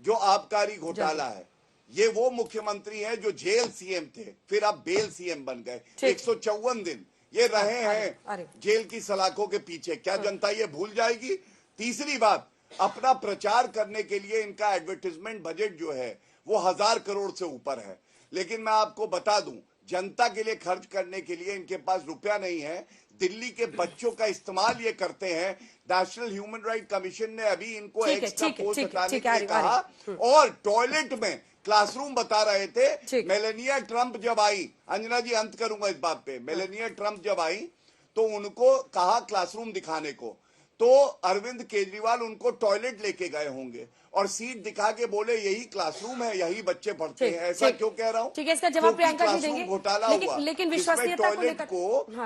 जो आबकारी घोटाला है, ये वो मुख्यमंत्री हैं जो जेल सीएम थे, फिर अब बेल सीएम बन गए। 154 दिन ये रहे हैं जेल की सलाखों के पीछे, क्या जनता ये भूल जाएगी? तीसरी बात, अपना प्रचार करने के लिए इनका एडवर्टाइजमेंट बजट जो है वो 1000 करोड़ से ऊपर है, लेकिन मैं आपको बता दूं, जनता के लिए खर्च करने के लिए इनके पास रुपया नहीं है। दिल्ली के बच्चों का इस्तेमाल ये करते हैं। नेशनल ह्यूमन राइट कमीशन ने अभी इनको एक्स्ट्रा पोस्ट हटाने के लिए कहा, और टॉयलेट में क्लासरूम बता रहे थे। मेलेनिया ट्रंप जब आई, अंजना जी अंत करूंगा इस बात पे, मेलेनिया ट्रंप जब आई तो उनको कहा क्लासरूम दिखाने को, तो अरविंद केजरीवाल उनको टॉयलेट लेके गए होंगे और सीट दिखा के बोले यही क्लासरूम है, यही बच्चे पढ़ते हैं। ऐसा क्यों कह रहा हूँ? ठीक है, इसका जवाब प्रियंका जी देंगे। घोटाला हुआ, लेकिन विश्वसनीयता को लेकर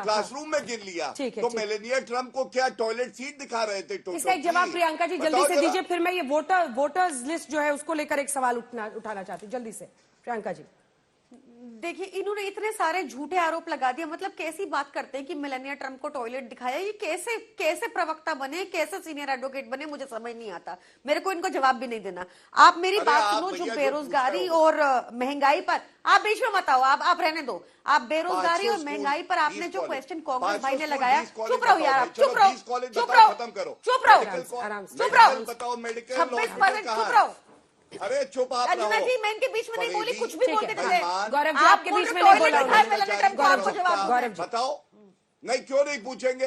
क्लासरूम में गिन लिया, तो मेलेनिया ट्रंप को क्या टॉयलेट सीट दिखा रहे थे? इसका एक जवाब प्रियंका जी जल्दी से दीजिए, फिर मैं ये वोटर्स लिस्ट जो है उसको लेकर एक सवाल उठाना चाहती हूँ, जल्दी से प्रियंका जी। देखिए, इन्होंने इतने सारे झूठे आरोप लगा दिए, मतलब कैसी बात करते हैं कि मेलानिया ट्रंप को टॉयलेट दिखाया, ये कैसे प्रवक्ता बने, कैसे सीनियर एडवोकेट बने, मुझे समझ नहीं आता। मेरे को इनको जवाब भी नहीं देना। आप मेरी बात सुनो, जो बेरोजगारी और महंगाई पर, आप बीच में मत आओ, आप रहने दो। आप बेरोजगारी और महंगाई पर आपने जो क्वेश्चन कांग्रेस भाई ने लगाया, चुप रहो यार, आप चुप रहो, चुप रहो, चुप रहो, 26% चुप रहो। अरे चुप आप रहो। जी, मैं इनके बीच में नहीं बोली, कुछ भी बोलते थे। गौरव जी आपके बीच में नहीं बोला। गौरव बताओ, नहीं क्यों नहीं पूछेंगे?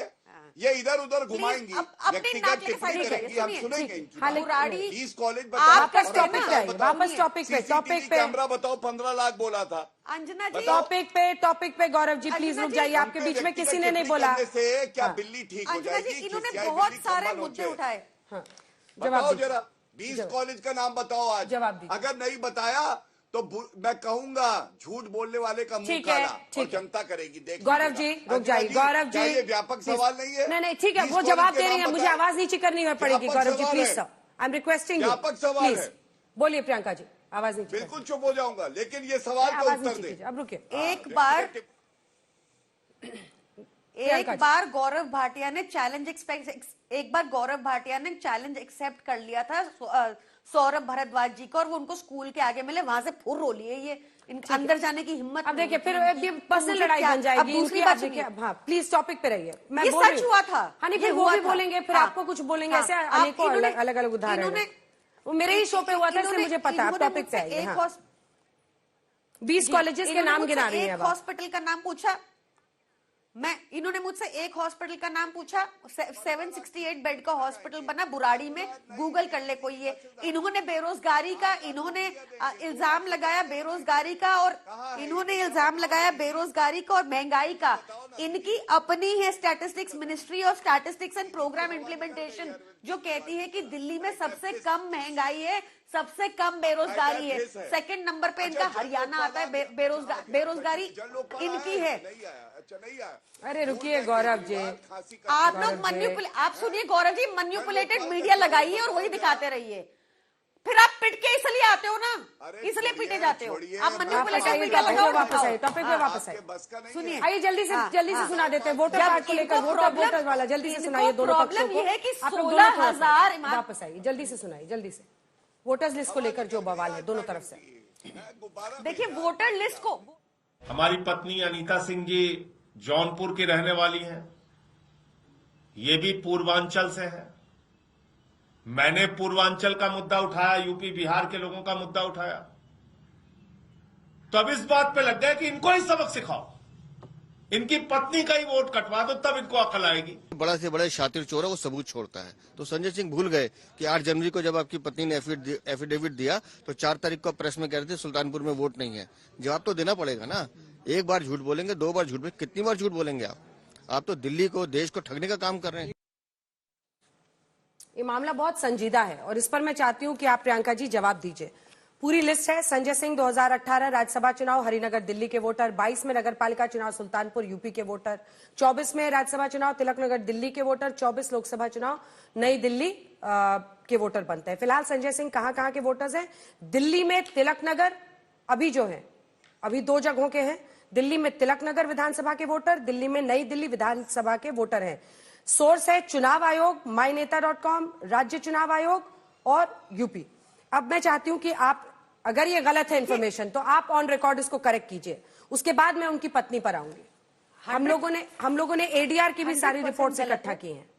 ये इधर उधर घुमाएंगी, व्यक्तिगत टिप्पणी करेंगी, हम सुनेंगे। 20 कॉलेज वापस टॉपिक पे कैमरा बताओ, 15 लाख बोला था। अंजना जी टॉपिक पे गौरव जी प्लीज रुक जाइए, आपके बीच में किसी ने नहीं बोला। से क्या बिल्ली ठीक हो जाएगी? इन्होंने बहुत सारे मुद्दे उठाए। बताओ जरा, 20 कॉलेज का नाम बताओ आज। जवाब अगर नहीं बताया तो मैं कहूंगा झूठ बोलने वाले का मुंह काला, और जनता करेगी। देख गौरव जी रुक जाइए, गौरव जी ये व्यापक सवाल नहीं है। नहीं ठीक है, वो जवाब दे रही है, मुझे आवाज नीचे करनी पड़ेगी। Gaurav ji please sir, I am requesting you, व्यापक सवाल है। बोलिए प्रियंका जी, आवाज नीचे। बिल्कुल चुप हो जाऊंगा, लेकिन ये सवाल का उत्तर दे। अब रुकिए, एक बार एक बार गौरव भाटिया ने चैलेंज एक्सेप्ट कर लिया था सौरभ भारद्वाज जी को, और वो उनको स्कूल के आगे मिले, वहां से फुर रो लिए ये अंदर जाने की हिम्मत। अब देखिए फिर ये पर्सनल लड़ाई बन जाएगी। दूसरी बात देखिए, हाँ प्लीज टॉपिक पे रहिए। मैं बोल रही हूं, सच हुआ था। हाँ नहीं, फिर वो भी बोलेंगे, फिर आपको कुछ बोलेंगे, ऐसे अनेकों अलग अलग उदाहरण है। वो मेरे ही शो पे हुआ था, इसलिए मुझे पता है। टॉपिक पे आइए। 20 कॉलेजेस के नाम गिना रही है। एक हॉस्पिटल का नाम पूछा इन्होंने मुझसे, एक हॉस्पिटल का नाम पूछा, 768 बेड का हॉस्पिटल बना बुराड़ी में, गूगल कर ले कोई ये। इन्होंने बेरोजगारी का इल्जाम लगाया, बेरोजगारी का, और इन्होंने इल्जाम लगाया बेरोजगारी का और महंगाई का। इनकी अपनी है स्टैटिस्टिक्स मिनिस्ट्री और स्टैटिस्टिक्स एंड प्रोग्राम इम्प्लीमेंटेशन, जो कहती है कि दिल्ली में सबसे कम महंगाई है, सबसे कम बेरोजगारी है। सेकंड नंबर पे इनका हरियाणा आता है, बेरोजगारी इनकी है। अरे रुकिए गौरव जी, आप लोग आप सुनिए गौरव जी, मैनिपुलेटेड मीडिया लगाइए और वही दिखाते रहिए। फिर आप पिट के इसलिए आते हो ना, इसलिए पीटे जाते हो आप। मैनिपुलेटेड मीडिया लगाओ। वापस आइए टॉपिक पे, वापस आइए। सुनिए, आइए जल्दी से सुना देते हैं वोटर कार्ड को लेकर, वोटर वाला जल्दी से सुनाइए दोनों पक्षों को। है कि 16,000 वापस आइए, जल्दी से सुनाइए, जल्दी से। वोटर्स लिस्ट को लेकर जो बवाल है दोनों तरफ से। देखिए वोटर लिस्ट को, हमारी पत्नी अनीता सिंह जी जौनपुर की रहने वाली हैं, ये भी पूर्वांचल से हैं। मैंने पूर्वांचल का मुद्दा उठाया, यूपी बिहार के लोगों का मुद्दा उठाया, तो अब इस बात पे लग गए कि इनको ही सबक सिखाओ, इनकी पत्नी का ही वोट कटवा दो, तब इनको अकल आएगी। बड़ा से बड़ा शातिर चोर है, वो सबूत छोड़ता है। तो संजय सिंह भूल गए कि 8 जनवरी को जब आपकी पत्नी ने एफिडेविट दिया तो 4 तारीख को प्रेस में कह रहे थे सुल्तानपुर में वोट नहीं है। जवाब तो देना पड़ेगा ना। एक बार झूठ बोलेंगे, 2 बार झूठ बोलेंगे, कितनी बार झूठ बोलेंगे आप तो दिल्ली को, देश को ठगने का काम कर रहे हैं। ये मामला बहुत संजीदा है और इस पर मैं चाहती हूं कि आप प्रियंका जी जवाब दीजिए। पूरी लिस्ट है। संजय सिंह 2018 राज्यसभा चुनाव हरिनगर दिल्ली के वोटर, 22 में नगरपालिका चुनाव सुल्तानपुर यूपी के वोटर, 24 में राज्यसभा चुनाव तिलकनगर दिल्ली के वोटर, 24 लोकसभा चुनाव नई दिल्ली के वोटर बनते हैं। फिलहाल संजय सिंह कहां के वोटर्स हैं? दिल्ली में तिलकनगर अभी जो है, अभी 2 जगहों के हैं। दिल्ली में तिलकनगर विधानसभा के वोटर, दिल्ली में नई दिल्ली विधानसभा के वोटर हैं। सोर्स है चुनाव आयोग, myneता.com, राज्य चुनाव आयोग और यूपी। अब मैं चाहती हूं कि आप, अगर ये गलत है इन्फॉर्मेशन, तो आप ऑन रिकॉर्ड इसको करेक्ट कीजिए, उसके बाद मैं उनकी पत्नी पर आऊंगी। हम लोगों ने एडीआर की भी सारी रिपोर्ट्स इकट्ठा की हैं।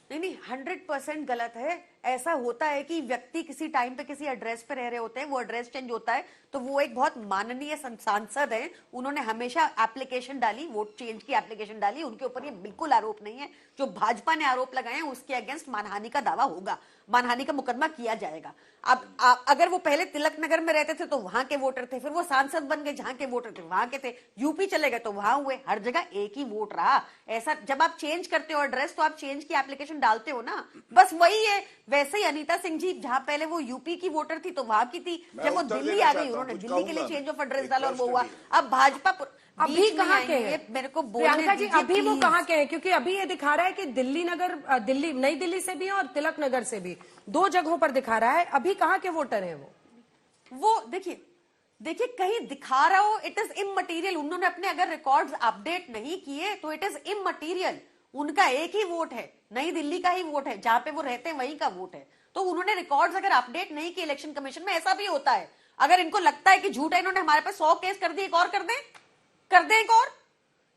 नहीं 100% गलत है। ऐसा होता है कि व्यक्ति किसी टाइम पे किसी एड्रेस पे रह रहे होते हैं, वो एड्रेस चेंज होता है, तो वो एक बहुत माननीय सांसद हैं, उन्होंने हमेशा एप्लीकेशन डाली, वोट चेंज की एप्लीकेशन डाली, उनके ऊपर ये बिल्कुल आरोप नहीं है। जो भाजपा ने आरोप लगाए हैं उसके अगेंस्ट मानहानि का दावा होगा, मानहानि का मुकदमा किया जाएगा। अब अगर वो पहले तिलक नगर में रहते थे तो वहां के वोटर थे, फिर वो सांसद बन गए, जहां के वोटर थे वहां के थे, यूपी चले गए तो वहां हुए, हर जगह एक ही वोट रहा। ऐसा जब आप चेंज करते हो एड्रेस तो आप चेंज की एप्लीकेशन डालते हो ना, बस वही है। वैसे ही अनीता सिंह जी जहां पहले वो यूपी की वोटर थी तो वहां की थी, जब वो दिल्ली आ गई उन्होंने दिल्ली के लिए चेंज ऑफ एड्रेस डाला और वो हुआ। अब भाजपा अभी कहाँ के हैं? मेरे को प्रियंका जी अभी वो कहाँ के हैं? क्योंकि अभी ये दिखा रहा है कि दिल्ली नई दिल्ली से भी और तिलक नगर से भी 2 जगहों पर दिखा रहा है। अभी कहाँ के वोटर हैं वो देखिए कहीं दिखा रहा हो, इट इज इममटीरियल। उन्होंने अपने अगर रिकॉर्ड्स अपडेट नहीं किए तो इट इज इममटीरियल। उनका एक ही वोट है, नई दिल्ली का ही वोट है, जहां पे वो रहते हैं वहीं का वोट है। तो उन्होंने रिकॉर्ड्स अगर अपडेट नहीं किए, इलेक्शन कमीशन में ऐसा भी होता है, अगर इनको लगता है कि झूठ है, इन्होंने हमारे पास 100 केस कर दिए, एक और कर दें एक और।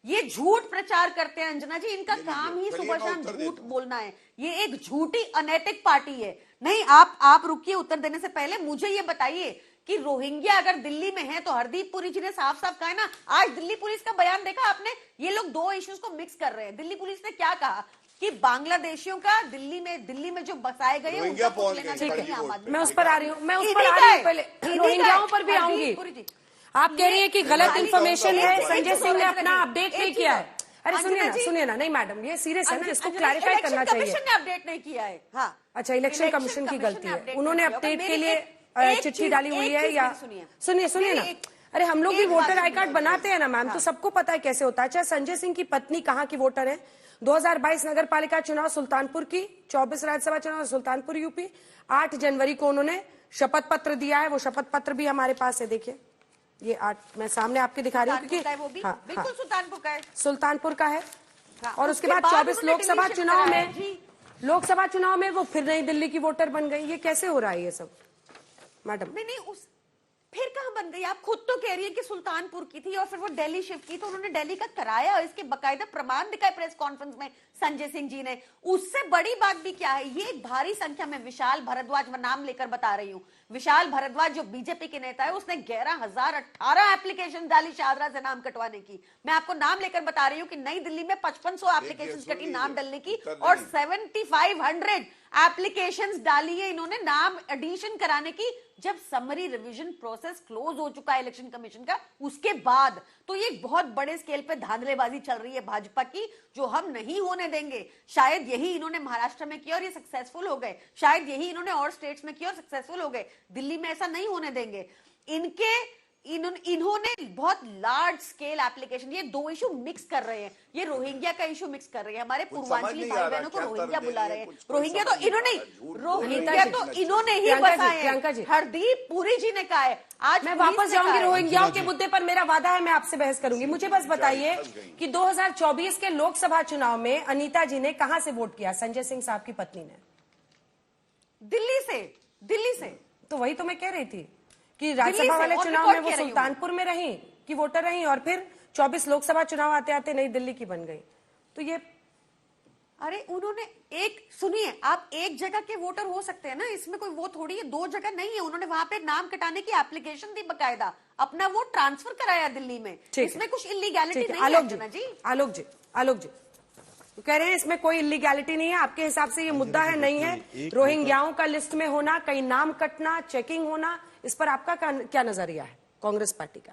ये झूठ प्रचार करते हैं अंजना जी, इनका काम ही सुबह शाम झूठ बोलना है। ये एक झूठी अनैतिक पार्टी है। नहीं आप रुकिए, उत्तर देने से पहले मुझे ये बताइए कि रोहिंग्या अगर दिल्ली में है तो हरदीप पुरी जी ने साफ साफ कहा है ना। आज दिल्ली पुलिस का बयान देखा आपने? ये लोग 2 इश्यूज को मिक्स कर रहे हैं। दिल्ली पुलिस ने क्या कहा कि बांग्लादेशियों का दिल्ली में जो बसाए गए उनका कुछ लेना देना नहीं। मैं उस पर आ रही हूँ, पहले रोहिंग्याओं पर भी आऊंगी। आप कह रही है कि गलत इन्फॉर्मेशन है, संजय सिंह ने अपना अपडेट नहीं किया है। अरे सुनिए ना, नहीं मैडम ये सीरियस है ना, इसको क्लैरिफाई करना चाहिए। इलेक्शन कमीशन ने अपडेट नहीं किया है। हाँ अच्छा, इलेक्शन कमीशन की गलती है, उन्होंने अपडेट के लिए चिट्ठी डाली हुई है या सुनिए ना। अरे हम लोग भी वोटर आई कार्ड बनाते हैं ना मैम, तो सबको पता है कैसे होता है। अच्छा, संजय सिंह की पत्नी कहाँ की वोटर है? 2022 नगर पालिका चुनाव सुल्तानपुर की, 24 राज्यसभा चुनाव सुल्तानपुर यूपी। 8 जनवरी को उन्होंने शपथ पत्र दिया है, वो शपथ पत्र भी हमारे पास है, देखिए ये मैं सामने आपके दिखा रही हूँ क्योंकि वो भी हाँ, बिल्कुल हाँ, सुल्तानपुर का है, सुल्तानपुर का है। हाँ, और उसके बाद 24 उन्होंने लोकसभा दिल्ली शिफ्ट चुनाव कराया में लोकसभा चुनाव में वो फिर नई दिल्ली की वोटर बन गई। ये कैसे हो रहा है ये सब मैडम? नहीं उस फिर कहां बन गई? आप खुद तो कह रही है कि सुल्तानपुर की थी और फिर वो दिल्ली शिफ्ट की, तो उन्होंने दिल्ली का कराया, इसके बकायदा प्रमाण दिखाए प्रेस कॉन्फ्रेंस में संजय सिंह जी ने। उससे बड़ी बात भी क्या है, ये भारी संख्या में विशाल भारद्वाज, मैं नाम लेकर बता रही हूँ, विशाल भारद्वाज जो बीजेपी के नेता है, उसने 11,018 एप्लीकेशन डाली शाहदरा से नाम कटवाने की। मैं आपको नाम लेकर बता रही हूँ कि नई दिल्ली में 5500 एप्लीकेशन कटी नाम डालने की और 7500 एप्लीकेशंस डाली है इन्होंने नाम एडिशन कराने की, जब समरी रिवीजन प्रोसेस क्लोज हो चुका है इलेक्शन कमीशन का उसके बाद। तो ये बहुत बड़े स्केल पे धांधलेबाजी चल रही है भाजपा की, जो हम नहीं होने देंगे। शायद यही इन्होंने महाराष्ट्र में किया और ये सक्सेसफुल हो गए, शायद यही इन्होंने और स्टेट्स में किया और सक्सेसफुल हो गए। दिल्ली में ऐसा नहीं होने देंगे। इन्होंने बहुत लार्ज स्केल एप्लीकेशन, ये दो इशू मिक्स कर रहे हैं, ये रोहिंग्या का इशू मिक्स कर रहे हैं, हमारे पूर्वांचली भाई बहनों को रोहिंग्या बुला रहे हैं। रोहिंग्या तो इन्होंने ही बसाए हैं, हरदीप पुरी जी ने कहा है। आज मैं वापस जाऊंगी रोहिंग्याओं के मुद्दे पर, मेरा वादा है मैं आपसे बहस करूंगी। मुझे बस बताइए कि 2024 के लोकसभा चुनाव में अनीता जी ने कहां से वोट किया? संजय सिंह साहब की पत्नी ने दिल्ली से। तो वही तो मैं कह रही थी कि राज्यसभा वाले चुनाव में वो सुल्तानपुर में रही कि वोटर रही, और फिर 24 लोकसभा चुनाव आते आते नई दिल्ली की बन गई। तो ये अरे उन्होंने सुनिए, आप एक जगह के वोटर हो सकते हैं ना, इसमें कोई वो थोड़ी है, दो जगह नहीं है। उन्होंने वहां पे नाम कटाने की एप्लीकेशन दी, बकायदा अपना वोट ट्रांसफर कराया दिल्ली में। इसमें कुछ इलीगैलिटी नहीं है। आलोक जी तो कह रहे हैं इसमें कोई इलीगैलिटी नहीं है। आपके हिसाब से ये मुद्दा है, नहीं है? रोहिंग्याओं का लिस्ट में होना, कहीं नाम कटना, चेकिंग होना, इस पर आपका क्या नजरिया है कांग्रेस पार्टी का?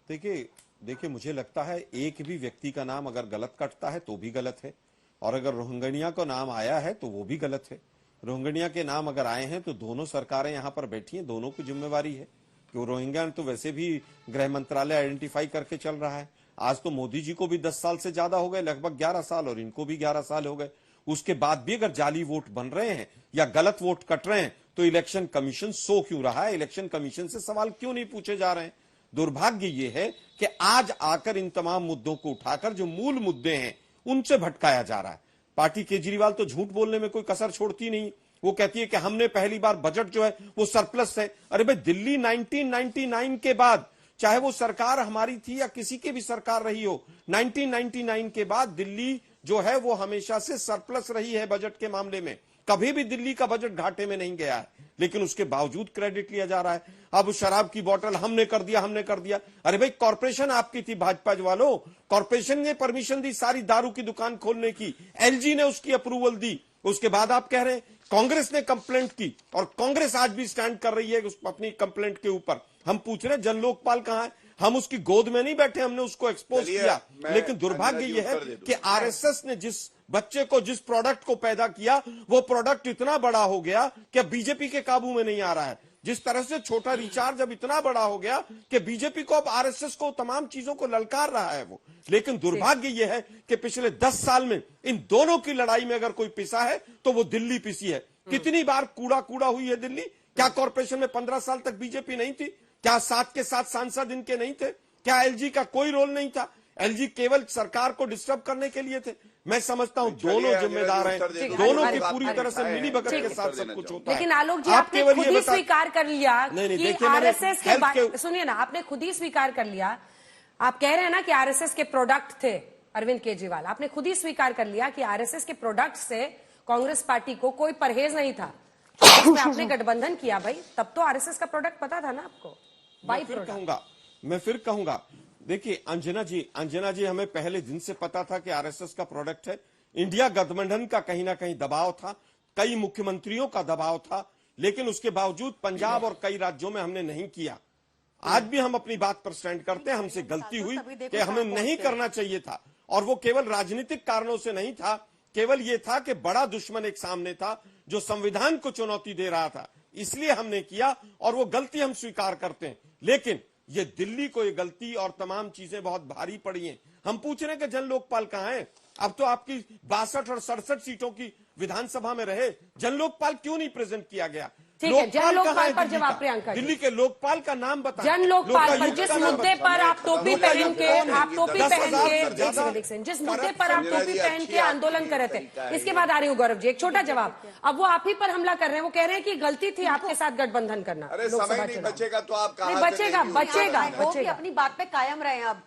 देखिए मुझे लगता है एक भी व्यक्ति का नाम अगर गलत कटता है तो भी गलत है, और अगर रोहिंग्या का नाम आया है तो वो भी गलत है। रोहिंग्या के नाम अगर आए हैं तो दोनों सरकारें यहां पर बैठी हैं, दोनों की जिम्मेवारी है कि रोहिंग्या तो वैसे भी गृह मंत्रालय आइडेंटिफाई करके चल रहा है। आज तो मोदी जी को भी 10 साल से ज्यादा हो गए, लगभग 11 साल, और इनको भी 11 साल हो गए। उसके बाद भी अगर जाली वोट बन रहे हैं या गलत वोट कट रहे हैं तो इलेक्शन कमीशन सो क्यों रहा है? इलेक्शन कमीशन से सवाल क्यों नहीं पूछे जा रहे हैं? दुर्भाग्य ये है कि आज आकर इन तमाम मुद्दों को उठाकर जो मूल मुद्दे हैं उनसे भटकाया जा रहा है। पार्टी केजरीवाल तो झूठ बोलने में कोई कसर छोड़ती नहीं। वो कहती है कि हमने पहली बार बजट जो है वो सरप्लस है। अरे भाई, दिल्ली 1999 के बाद, चाहे वो सरकार हमारी थी या किसी की भी सरकार रही हो, 1999 के बाद दिल्ली जो है वो हमेशा से सरप्लस रही है बजट के मामले में। कभी भी दिल्ली का बजट घाटे में नहीं गया है, लेकिन उसके बावजूद क्रेडिट लिया जा रहा है। अब शराब की बोतल हमने कर दिया। अरे भाई, कॉर्पोरेशन आपकी थी भाजपा वालों, कॉर्पोरेशन ने परमिशन दी सारी दारू की दुकान खोलने की, एलजी ने उसकी अप्रूवल दी। उसके बाद आप कह रहे हैं कांग्रेस ने कंप्लेंट की, और कांग्रेस आज भी स्टैंड कर रही है अपनी कंप्लेंट के ऊपर। हम पूछ रहे हैं जन लोकपाल कहां है? हम उसकी गोद में नहीं बैठे, हमने उसको एक्सपोज किया। लेकिन दुर्भाग्य यह है कि आरएसएस ने जिस बच्चे को, जिस प्रोडक्ट को पैदा किया, वो प्रोडक्ट इतना बड़ा हो गया कि बीजेपी के काबू में नहीं आ रहा है। जिस तरह से छोटा रिचार्ज अब इतना बड़ा हो गया कि बीजेपी को, अब आरएसएस को तमाम चीजों को ललकार रहा है वो। लेकिन दुर्भाग्य यह है कि पिछले 10 साल में इन दोनों की लड़ाई में अगर कोई पिसा है तो वो दिल्ली पिसी है। कितनी बार कूड़ा हुई है दिल्ली? क्या कॉर्पोरेशन में 15 साल तक बीजेपी नहीं थी? क्या 7 के 7 सांसद इनके नहीं थे? क्या एलजी का कोई रोल नहीं था? एलजी केवल सरकार को डिस्टर्ब करने के लिए थे। मैं समझता हूं दोनों जिम्मेदार हैं, दोनों की पूरी तरह से मिली भगत के साथ सब कुछ होता है। लेकिन आलोक जी, आपने खुद ही स्वीकार कर लिया कि आरएसएस के, सुनिए ना, आपने खुद ही स्वीकार कर लिया, आप कह रहे हैं ना कि आरएसएस के प्रोडक्ट थे अरविंद केजरीवाल, आपने खुद ही स्वीकार कर लिया कि आरएसएस के प्रोडक्ट से कांग्रेस पार्टी को कोई परहेज नहीं था। जिसमें आपने गठबंधन किया भाई, तब तो आरएसएस का प्रोडक्ट पता था ना आपको। मैं फिर कहूंगा, देखिए अंजना जी, हमें पहले दिन से पता था कि आरएसएस का प्रोडक्ट है। इंडिया गठबंधन का कहीं ना कहीं दबाव था, कई मुख्यमंत्रियों का दबाव था, लेकिन उसके बावजूद पंजाब और कई राज्यों में हमने नहीं किया। आज भी हम अपनी बात पर स्टैंड करते हैं, हमसे गलती हुई कि हमें नहीं करना चाहिए था, और वो केवल राजनीतिक कारणों से नहीं था, केवल ये था कि बड़ा दुश्मन एक सामने था जो संविधान को चुनौती दे रहा था, इसलिए हमने किया, और वो गलती हम स्वीकार करते हैं। लेकिन ये दिल्ली को ये गलती और तमाम चीजें बहुत भारी पड़ी हैं। हम पूछ रहे हैं कि जन लोकपाल कहां है? अब तो आपकी 62 और 67 सीटों की विधानसभा में रहे, जन लोकपाल क्यों नहीं प्रेजेंट किया गया? ठीक है, जन लोकपाल पर जवाब प्रियंका जी। दिल्ली के लोकपाल का नाम बताएं। जन लोकपाल पर लोकायुक्त जिस का नाम मुद्दे बताएं। पर आप टोपी पहन के जिस मुद्दे पर आप टोपी चलिए, पहन के आंदोलन कर रहे थे, इसके बाद आ रही हूँ गौरव जी, एक छोटा जवाब। अब वो आप ही पर हमला कर रहे हैं, वो कह रहे हैं कि गलती थी आपके साथ गठबंधन करना। अरे समय नहीं बचेगा तो आप कहाँ से बचेगा लेंगी? बचेगा I hope कि बचेगा। अपनी बात पे कायम रहे अब।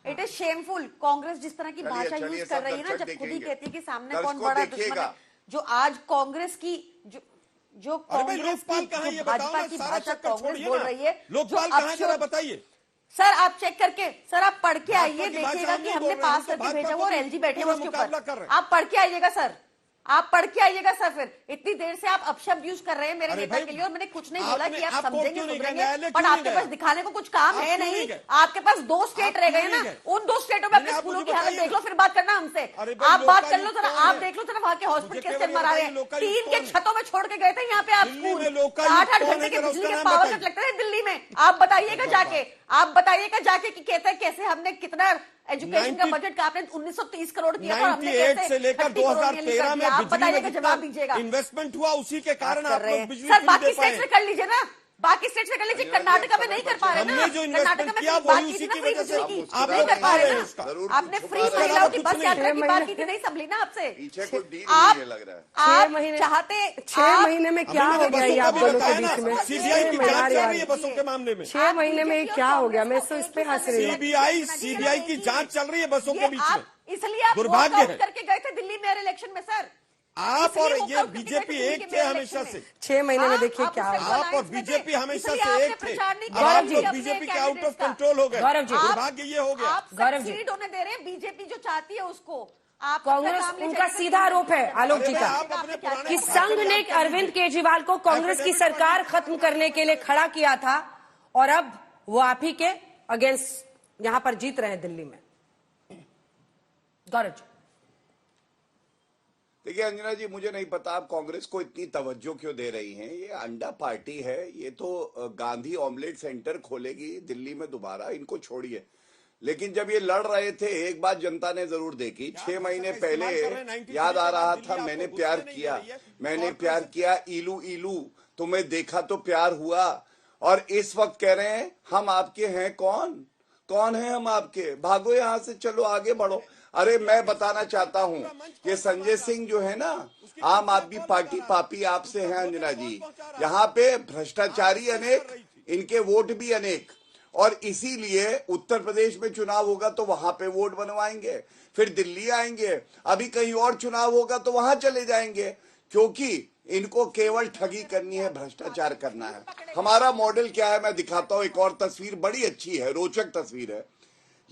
इट इज शेमफुल कांग्रेस जिस तरह की चलिए, भाषा चलिए, यूज कर सब रही है ना, दर्शक जब खुद ही देखेंगे। कहती है कि सामने दर्शकों कौन बड़ा दुश्मन देखिएगा। है, जो आज कांग्रेस की जो कांग्रेस लोकपाल की कहाँ है, जो ये बताओ भाजपा ना, की सारा भाषा चक्कर कांग्रेस छोड़िए बोल ना। रही है, लोकपाल जो कहाँ है, जरा बताइए। सर आप चेक करके, सर आप पढ़ के आइए, भाजपा की भाषा देखिएगा हम कि नहीं हमने बोल रहे, पास हम तो करके भाजपा भेजा को वो और एलजी बैठे हैं पूरा उसके मुकाबला कर ऊपर। रहे हैं। आप पढ़ के आइएगा सर, आप पढ़ के आइएगा सर। फिर इतनी देर से आप अपशब्द यूज कर रहे हैं मेरे अरे नेता भाई, के लिए, और मैंने कुछ नहीं बोला कि आप आप कोर्ट समझेंगे क्यों नहीं गए, सुधरेंगे, न्यायालय बट क्यों आपके नहीं पास गए? दिखाने को कुछ काम आप है क्यों नहीं। नहीं गए? आपके पास 2 स्टेट रह गए हैं क्यों ना, नहीं गए? उन 2 स्टेटों में अपने आप स्कूलों मुझे की हालत बताइए देख लो, फिर बात करना हमसे। अरे भाई, आप बात कर लो लोकायुक्त जरा, कौन आप है? देख लो जरा वहां के हॉस्पिटल मुझे कैसे केवल मरा रहे बताइए, हैं। लोकायुक्त 3 के कौन है? छतों में छोड़ के गए थे यहाँ पे आप दिल्ली स्कूल। में लोकायुक्त 8-8 कौन है, घंटे के जरा बिजली उसका के नाम पावर बताइए। कट लगता है दिल्ली में। आप बताइएगा जाके, आप बताइएगा जाके कि कहते हैं कैसे हमने कितना एजुकेशन का बजट का आपने 1930 करोड़ किया था, हमने 98 कैसे से लेकर 30 करोड़ के लिए कर 2013 में दिया। आप बिजली बताइएगा, में जवाब दीजिएगा। इन्वेस्टमेंट हुआ, उसी के कारण आप लोग बिजली सर क्यों बाकी दे स्टेट पाए? से कर लीजिए ना, बाकी स्टेट से कर लीजिए। कर्नाटका में नहीं कर पा रहे ना, हमने जो कर्नाटका इन्वेस्टमेंट में किया कहीं बात वही की उसी थी ना की फ्री वजह से बिजली की, आप नहीं कर पा रहे उसका। ना। आपने फ्री महिलाओं की बस यात्रा की बात की थी, नहीं संभली ना आपसे। पीछे कोई डील आप नहीं है लग रहा है। 6 महीने चाहते 6 महीने में क्या हो गया ये आप दोनों के बीच में? सीबीआई की जांच चल रही है बसों के मामले में। 6 महीने में क्या हो गया? मैं तो इस पे हंस रही हूँ। सीबीआई की जांच चल रही है बसों के बीच में। इसलिए आप दुर्भाग्य वॉकआउट है। करके गए थे दिल्ली मेयर इलेक्शन में सर। आप और इसलिए ये वो बीजेपी दिल्ली एक के थे मेयर हमेशा इलेक्शन से। में। 6 महीने में देखिए क्या हो गया। आप और बीजेपी हमेशा इसलिए से आपने एक थे। प्रचार नहीं अब किया आप अपने लोग बीजेपी के आउट ऑफ कैंडिडेट का। कंट्रोल हो गए। गौरव जी, दुर्भाग्य ये हो गया। आप गौरव जी। सक्सीड होने दे रहे हैं, बीजेपी जो चाहती है उसको। आप कांग्रेस, अपना काम ले उनका जाइए। सीधा आरोप है आलोक जी का आप अपने पुराने कि संघ ने अरविंद केजरीवाल को कांग्रेस की सरकार खत्म करने के लिए खड़ा किया था, और अब वो आप ही के अगेंस्ट यहां पर जीत रहे हैं दिल्ली में। गौरव जी, देखिए अंजना जी, मुझे नहीं पता आप कांग्रेस को इतनी तवज्जो क्यों दे रही हैं। ये अंडा पार्टी है, ये तो गांधी ऑमलेट सेंटर खोलेगी दिल्ली में दोबारा, इनको छोड़िए। लेकिन जब ये लड़ रहे थे, एक बात जनता ने जरूर देखी, 6 महीने पहले याद आ रहा था, मैंने प्यार किया, मैंने प्यार किया, इलू इलू, तुम्हें देखा तो प्यार हुआ। और इस वक्त कह रहे हैं हम आपके हैं। कौन है हम आपके? भागो यहां से, चलो आगे बढ़ो। अरे मैं बताना चाहता हूं कि संजय सिंह जो है ना, आम आदमी पार्टी पापी आपसे हैं अंजना जी। यहाँ पे भ्रष्टाचारी अनेक, इनके वोट भी अनेक, और इसीलिए उत्तर प्रदेश में चुनाव होगा तो वहां पे वोट बनवाएंगे, फिर दिल्ली आएंगे, अभी कहीं और चुनाव होगा तो वहां चले जाएंगे, क्योंकि इनको केवल ठगी करनी है, भ्रष्टाचार करना है। हमारा मॉडल क्या है मैं दिखाता हूं। एक और तस्वीर बड़ी अच्छी है, रोचक तस्वीर है।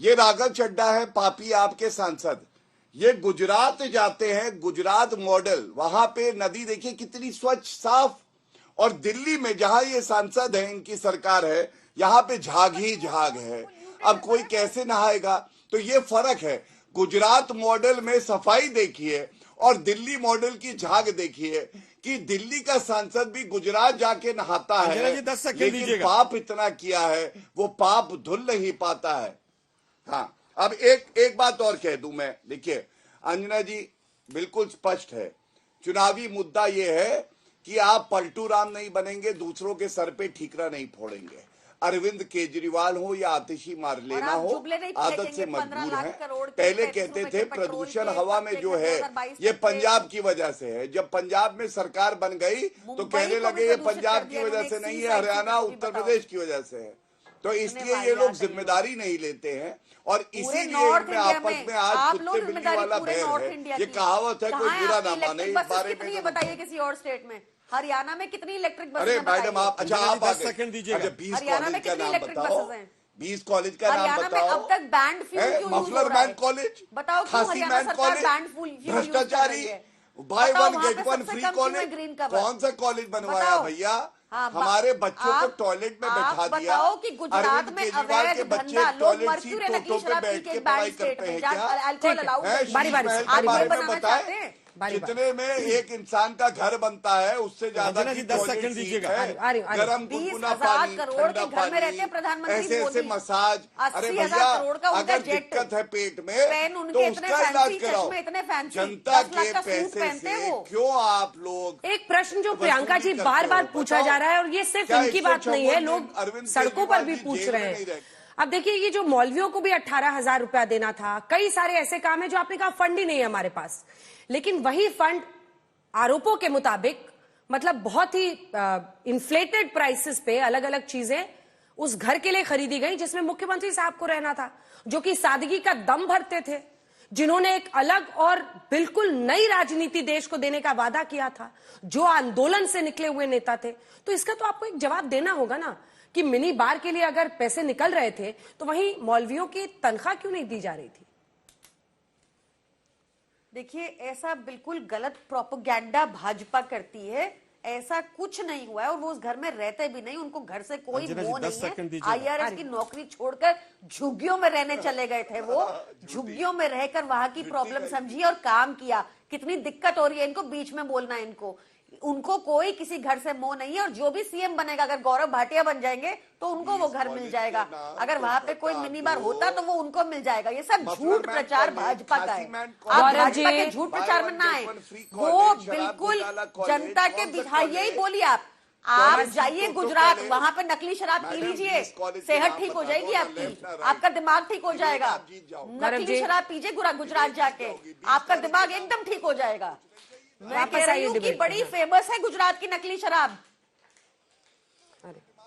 ये राघव चड्ढा है, पापी आपके सांसद। ये गुजरात जाते हैं, गुजरात मॉडल, वहां पे नदी देखिए कितनी स्वच्छ साफ, और दिल्ली में जहां ये सांसद है, इनकी सरकार है, यहाँ पे झाग ही झाग है। अब कोई कैसे नहाएगा? तो ये फर्क है। गुजरात मॉडल में सफाई देखिए और दिल्ली मॉडल की झाग देखिए कि दिल्ली का सांसद भी गुजरात जाके नहाता है, लेकिन पाप इतना किया है वो पाप धुल नहीं पाता है। हाँ, अब एक बात और कह दूं मैं। देखिए अंजना जी, बिल्कुल स्पष्ट है, चुनावी मुद्दा ये है कि आप पलटू राम नहीं बनेंगे, दूसरों के सर पे ठीकरा नहीं फोड़ेंगे। अरविंद केजरीवाल हो या आतिशी मारलेना हो, आदत से मजबूर हैं। पहले कहते थे प्रदूषण हवा में जो है ये पंजाब की वजह से है, जब पंजाब में सरकार बन गई तो कहने लगे ये पंजाब की वजह से नहीं है, हरियाणा उत्तर प्रदेश की वजह से है। तो इसलिए ये लोग जिम्मेदारी नहीं लेते हैं, और इसीलिए इनमें आपस में आज कुत्ते बिल्ली वाला बैर है। ये कहावत है, कोई बुरा ना माने। इस बारे में बताइए किसी और स्टेट में, हरियाणा में कितनी इलेक्ट्रिक बसें? अरे मैडम आप, अच्छा आप 10 सेकंड दीजिएगा। 20 कॉलेज का नाम बताओ, 20 कॉलेज का नाम बताओ। अब तक बैंड फ्यूल क्यों यूज हो मफलर रहा है? मैन कॉलेज, बताओ क्यों खासी हरियाणा मैन सरकार कॉलेज, बैंड फ्यूल यूज कर रही भ्रष्टाचारी, है? बाय बताओ वन वहाँ गेट पे वन सबसे फ्री कम क्यों है कॉलेज? Green cover? कौन सा कॉलेज बनवाया बताओ। भैया? हाँ, हमारे बच्चों को टॉयलेट में बैठा दिया। बताओ कि गुजरात अरविंद में केजरीवाल के अवैध बच्चे धंधा, लोग टॉयलेट मर्क्यूरी सीट नकली टोटो पे शराब पी बैठ के के बैंड पढ़ाई स्टेट करते में हैं जहाँ क्या? अल्कोहल अलाउड है। बारी बारी से बारे में बनाना बताएं। चाहते हैं। जितने में एक इंसान का घर बनता है उससे ज्यादा अंजना जी, 10 सेकंड दीजिएगा। गरम गुनगुना पानी, 20,000 करोड़ के ठंडा घर में रहते हैं पानी, प्रधानमंत्री ऐसे ऐसे मोदी। मसाज। अरे 80,000 भैया, करोड़ का उनका अगर जेट, दिक्कत है पेट में पेन तो उनके इतने उसका इलाज फैंसी, कराओ। चश्मे इतने फैंसी, जनता 10 लाख के का सूट पैसे पहनते हैं से वो। क्यों आप लोग एक प्रश्न जो प्रियंका जी करते बार बार हो? पूछा बताओ। जा रहा है, और ये सिर्फ क्या इनकी बात नहीं है, 154 लोग अरविंद सड़कों पर भी केजरीवाल जी पूछ जेल रहे में नहीं हैं। रहते। अब देखिए, ये जो मौलवियों को भी 18,000 रुपया देना था, कई सारे ऐसे काम है जो आपने कहा फंड ही नहीं है हमारे पास, लेकिन वही फंड आरोपों के मुताबिक मतलब बहुत ही इन्फ्लेटेड प्राइसेस पे अलग अलग चीजें उस घर के लिए खरीदी गई जिसमें मुख्यमंत्री साहब को रहना था, जो कि सादगी का दम भरते थे, जिन्होंने एक अलग और बिल्कुल नई राजनीति देश को देने का वादा किया था, जो आंदोलन से निकले हुए नेता थे। तो इसका तो आपको एक जवाब देना होगा ना कि मिनी बार के लिए अगर पैसे निकल रहे थे तो वहीं मौलवियों की तनख्वाह क्यों नहीं दी जा रही थी? देखिए, ऐसा बिल्कुल गलत प्रोपेगेंडा भाजपा करती है। ऐसा कुछ नहीं हुआ है और वो उस घर में रहते भी नहीं, उनको घर से कोई मोह नहीं है। IRS की नौकरी छोड़कर झुग्गियों में रहने चले गए थे वो। झुग्गियों में रहकर वहां की प्रॉब्लम समझी और काम किया। कितनी दिक्कत हो रही है इनको, बीच में बोलना इनको। उनको कोई किसी घर से मोह नहीं है, और जो भी सीएम बनेगा, अगर गौरव भाटिया बन जाएंगे तो उनको वो घर मिल जाएगा। अगर वहां पे कोई मिनी बार होता तो वो उनको मिल जाएगा। ये सब झूठ प्रचार भाजपा का है। आप भाजपा के झूठ प्रचार में ना आए। वो बिल्कुल जनता के बिहार, यही बोलिए आप जाइए गुजरात, वहां पे नकली शराब पी लीजिए, सेहत ठीक हो जाएगी आपकी, आपका दिमाग ठीक हो जाएगा। नकली शराब पीजिए गुजरात जाके, आपका दिमाग एकदम ठीक हो जाएगा। मैं कह रही हूँ कि बड़ी फेमस है गुजरात की नकली शराब।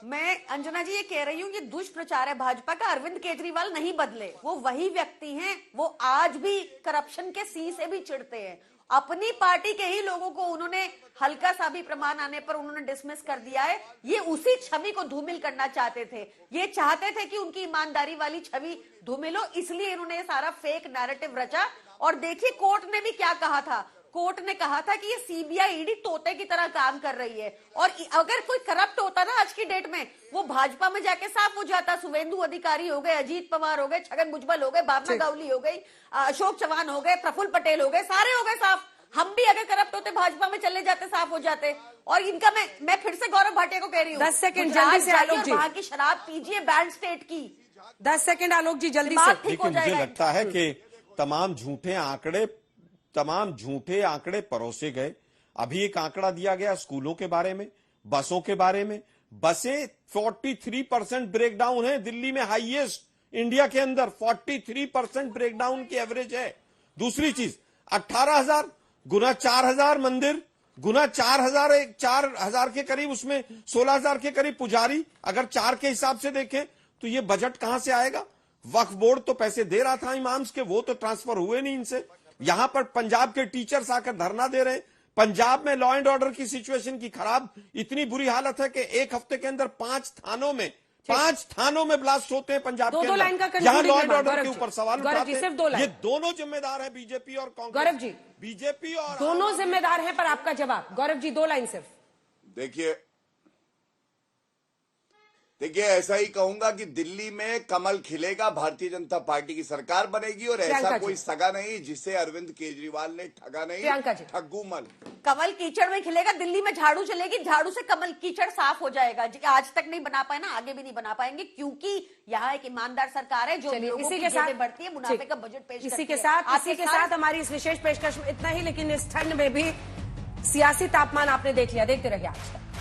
मैं अंजना जी ये कह रही हूँ, ये दुष्प्रचार है भाजपा का। अरविंद केजरीवाल नहीं बदले, वो वही व्यक्ति हैं। वो आज भी करप्शन के सी से भी चिढ़ते हैं। अपनी पार्टी के ही लोगों को उन्होंने हल्का सा भी प्रमाण आने पर उन्होंने डिसमिस कर दिया है। ये उसी छवि को धूमिल करना चाहते थे। ये चाहते थे कि उनकी ईमानदारी वाली छवि धूमिल हो, इसलिए इन्होंने ये सारा फेक नैरेटिव रचा। और देखिए, कोर्ट ने भी क्या कहा था। कोर्ट ने कहा था कि ये सीबीआई ईडी तोते की तरह काम कर रही है, और अगर कोई करप्ट होता ना आज की डेट में, वो भाजपा में जाके साफ हो जाता। शुवेंदु अधिकारी हो गए, अजीत पवार हो गए, छगन भुजबल हो गए, भावना गावली हो गई, अशोक चौहान हो गए, प्रफुल्ल पटेल हो गए, सारे हो गए साफ। हम भी अगर करप्ट होते भाजपा में चले जाते, साफ हो जाते। और इनका मैं फिर से गौरव भाटिया को कह रही हूँ, 10 सेकंड जल्दी से आलोक जी, वहां की शराब पीजिए बैंड स्टेट की। 10 सेकंड आलोक जी जल्दी से। देखिए, मुझे लगता है कि तमाम झूठे आंकड़े परोसे गए। अभी एक आंकड़ा दिया गया स्कूलों के बारे में, बसों के बारे में। बसें 43% ब्रेकडाउन है दिल्ली में, हाईएस्ट इंडिया के अंदर 43% ब्रेकडाउन की एवरेज है। दूसरी चीज, 18,000 गुना 4,000 मंदिर, गुना 4,000 के करीब, उसमें 16,000 के करीब पुजारी। अगर 4 के हिसाब से देखें तो ये बजट कहां से आएगा? वक्फ बोर्ड तो पैसे दे रहा था इमाम्स के, वो तो ट्रांसफर हुए नहीं इनसे। यहां पर पंजाब के टीचर्स आकर धरना दे रहे हैं। पंजाब में लॉ एंड ऑर्डर की सिचुएशन की खराब, इतनी बुरी हालत है कि एक हफ्ते के अंदर 5 थानों में ब्लास्ट होते हैं पंजाब के अंदर। यहां लॉ एंड ऑर्डर के ऊपर सवाल उठाते हैं। ये दोनों जिम्मेदार है, बीजेपी और कांग्रेस। गौरव जी, बीजेपी और दोनों जिम्मेदार हैं, पर आपका जवाब गौरव जी 2 लाइन सिर्फ। देखिए, ऐसा ही कहूंगा कि दिल्ली में कमल खिलेगा, भारतीय जनता पार्टी की सरकार बनेगी, और ऐसा कोई सगा नहीं जिसे अरविंद केजरीवाल ने ठगा नहीं, ठग्गू मल। कमल कीचड़ में खिलेगा, दिल्ली में झाड़ू चलेगी, झाड़ू से कमल कीचड़ साफ हो जाएगा। आज तक नहीं बना पाए ना, आगे भी नहीं बना पाएंगे, क्योंकि यहाँ एक ईमानदार सरकार है जो इसी के साथ बढ़ती है, मुनाफे का बजट पेश इसी के साथ हमारी इस विशेष पेशकश में इतना ही। लेकिन इस ठंड में भी सियासी तापमान आपने देख लिया। देखते रहिए आज तक।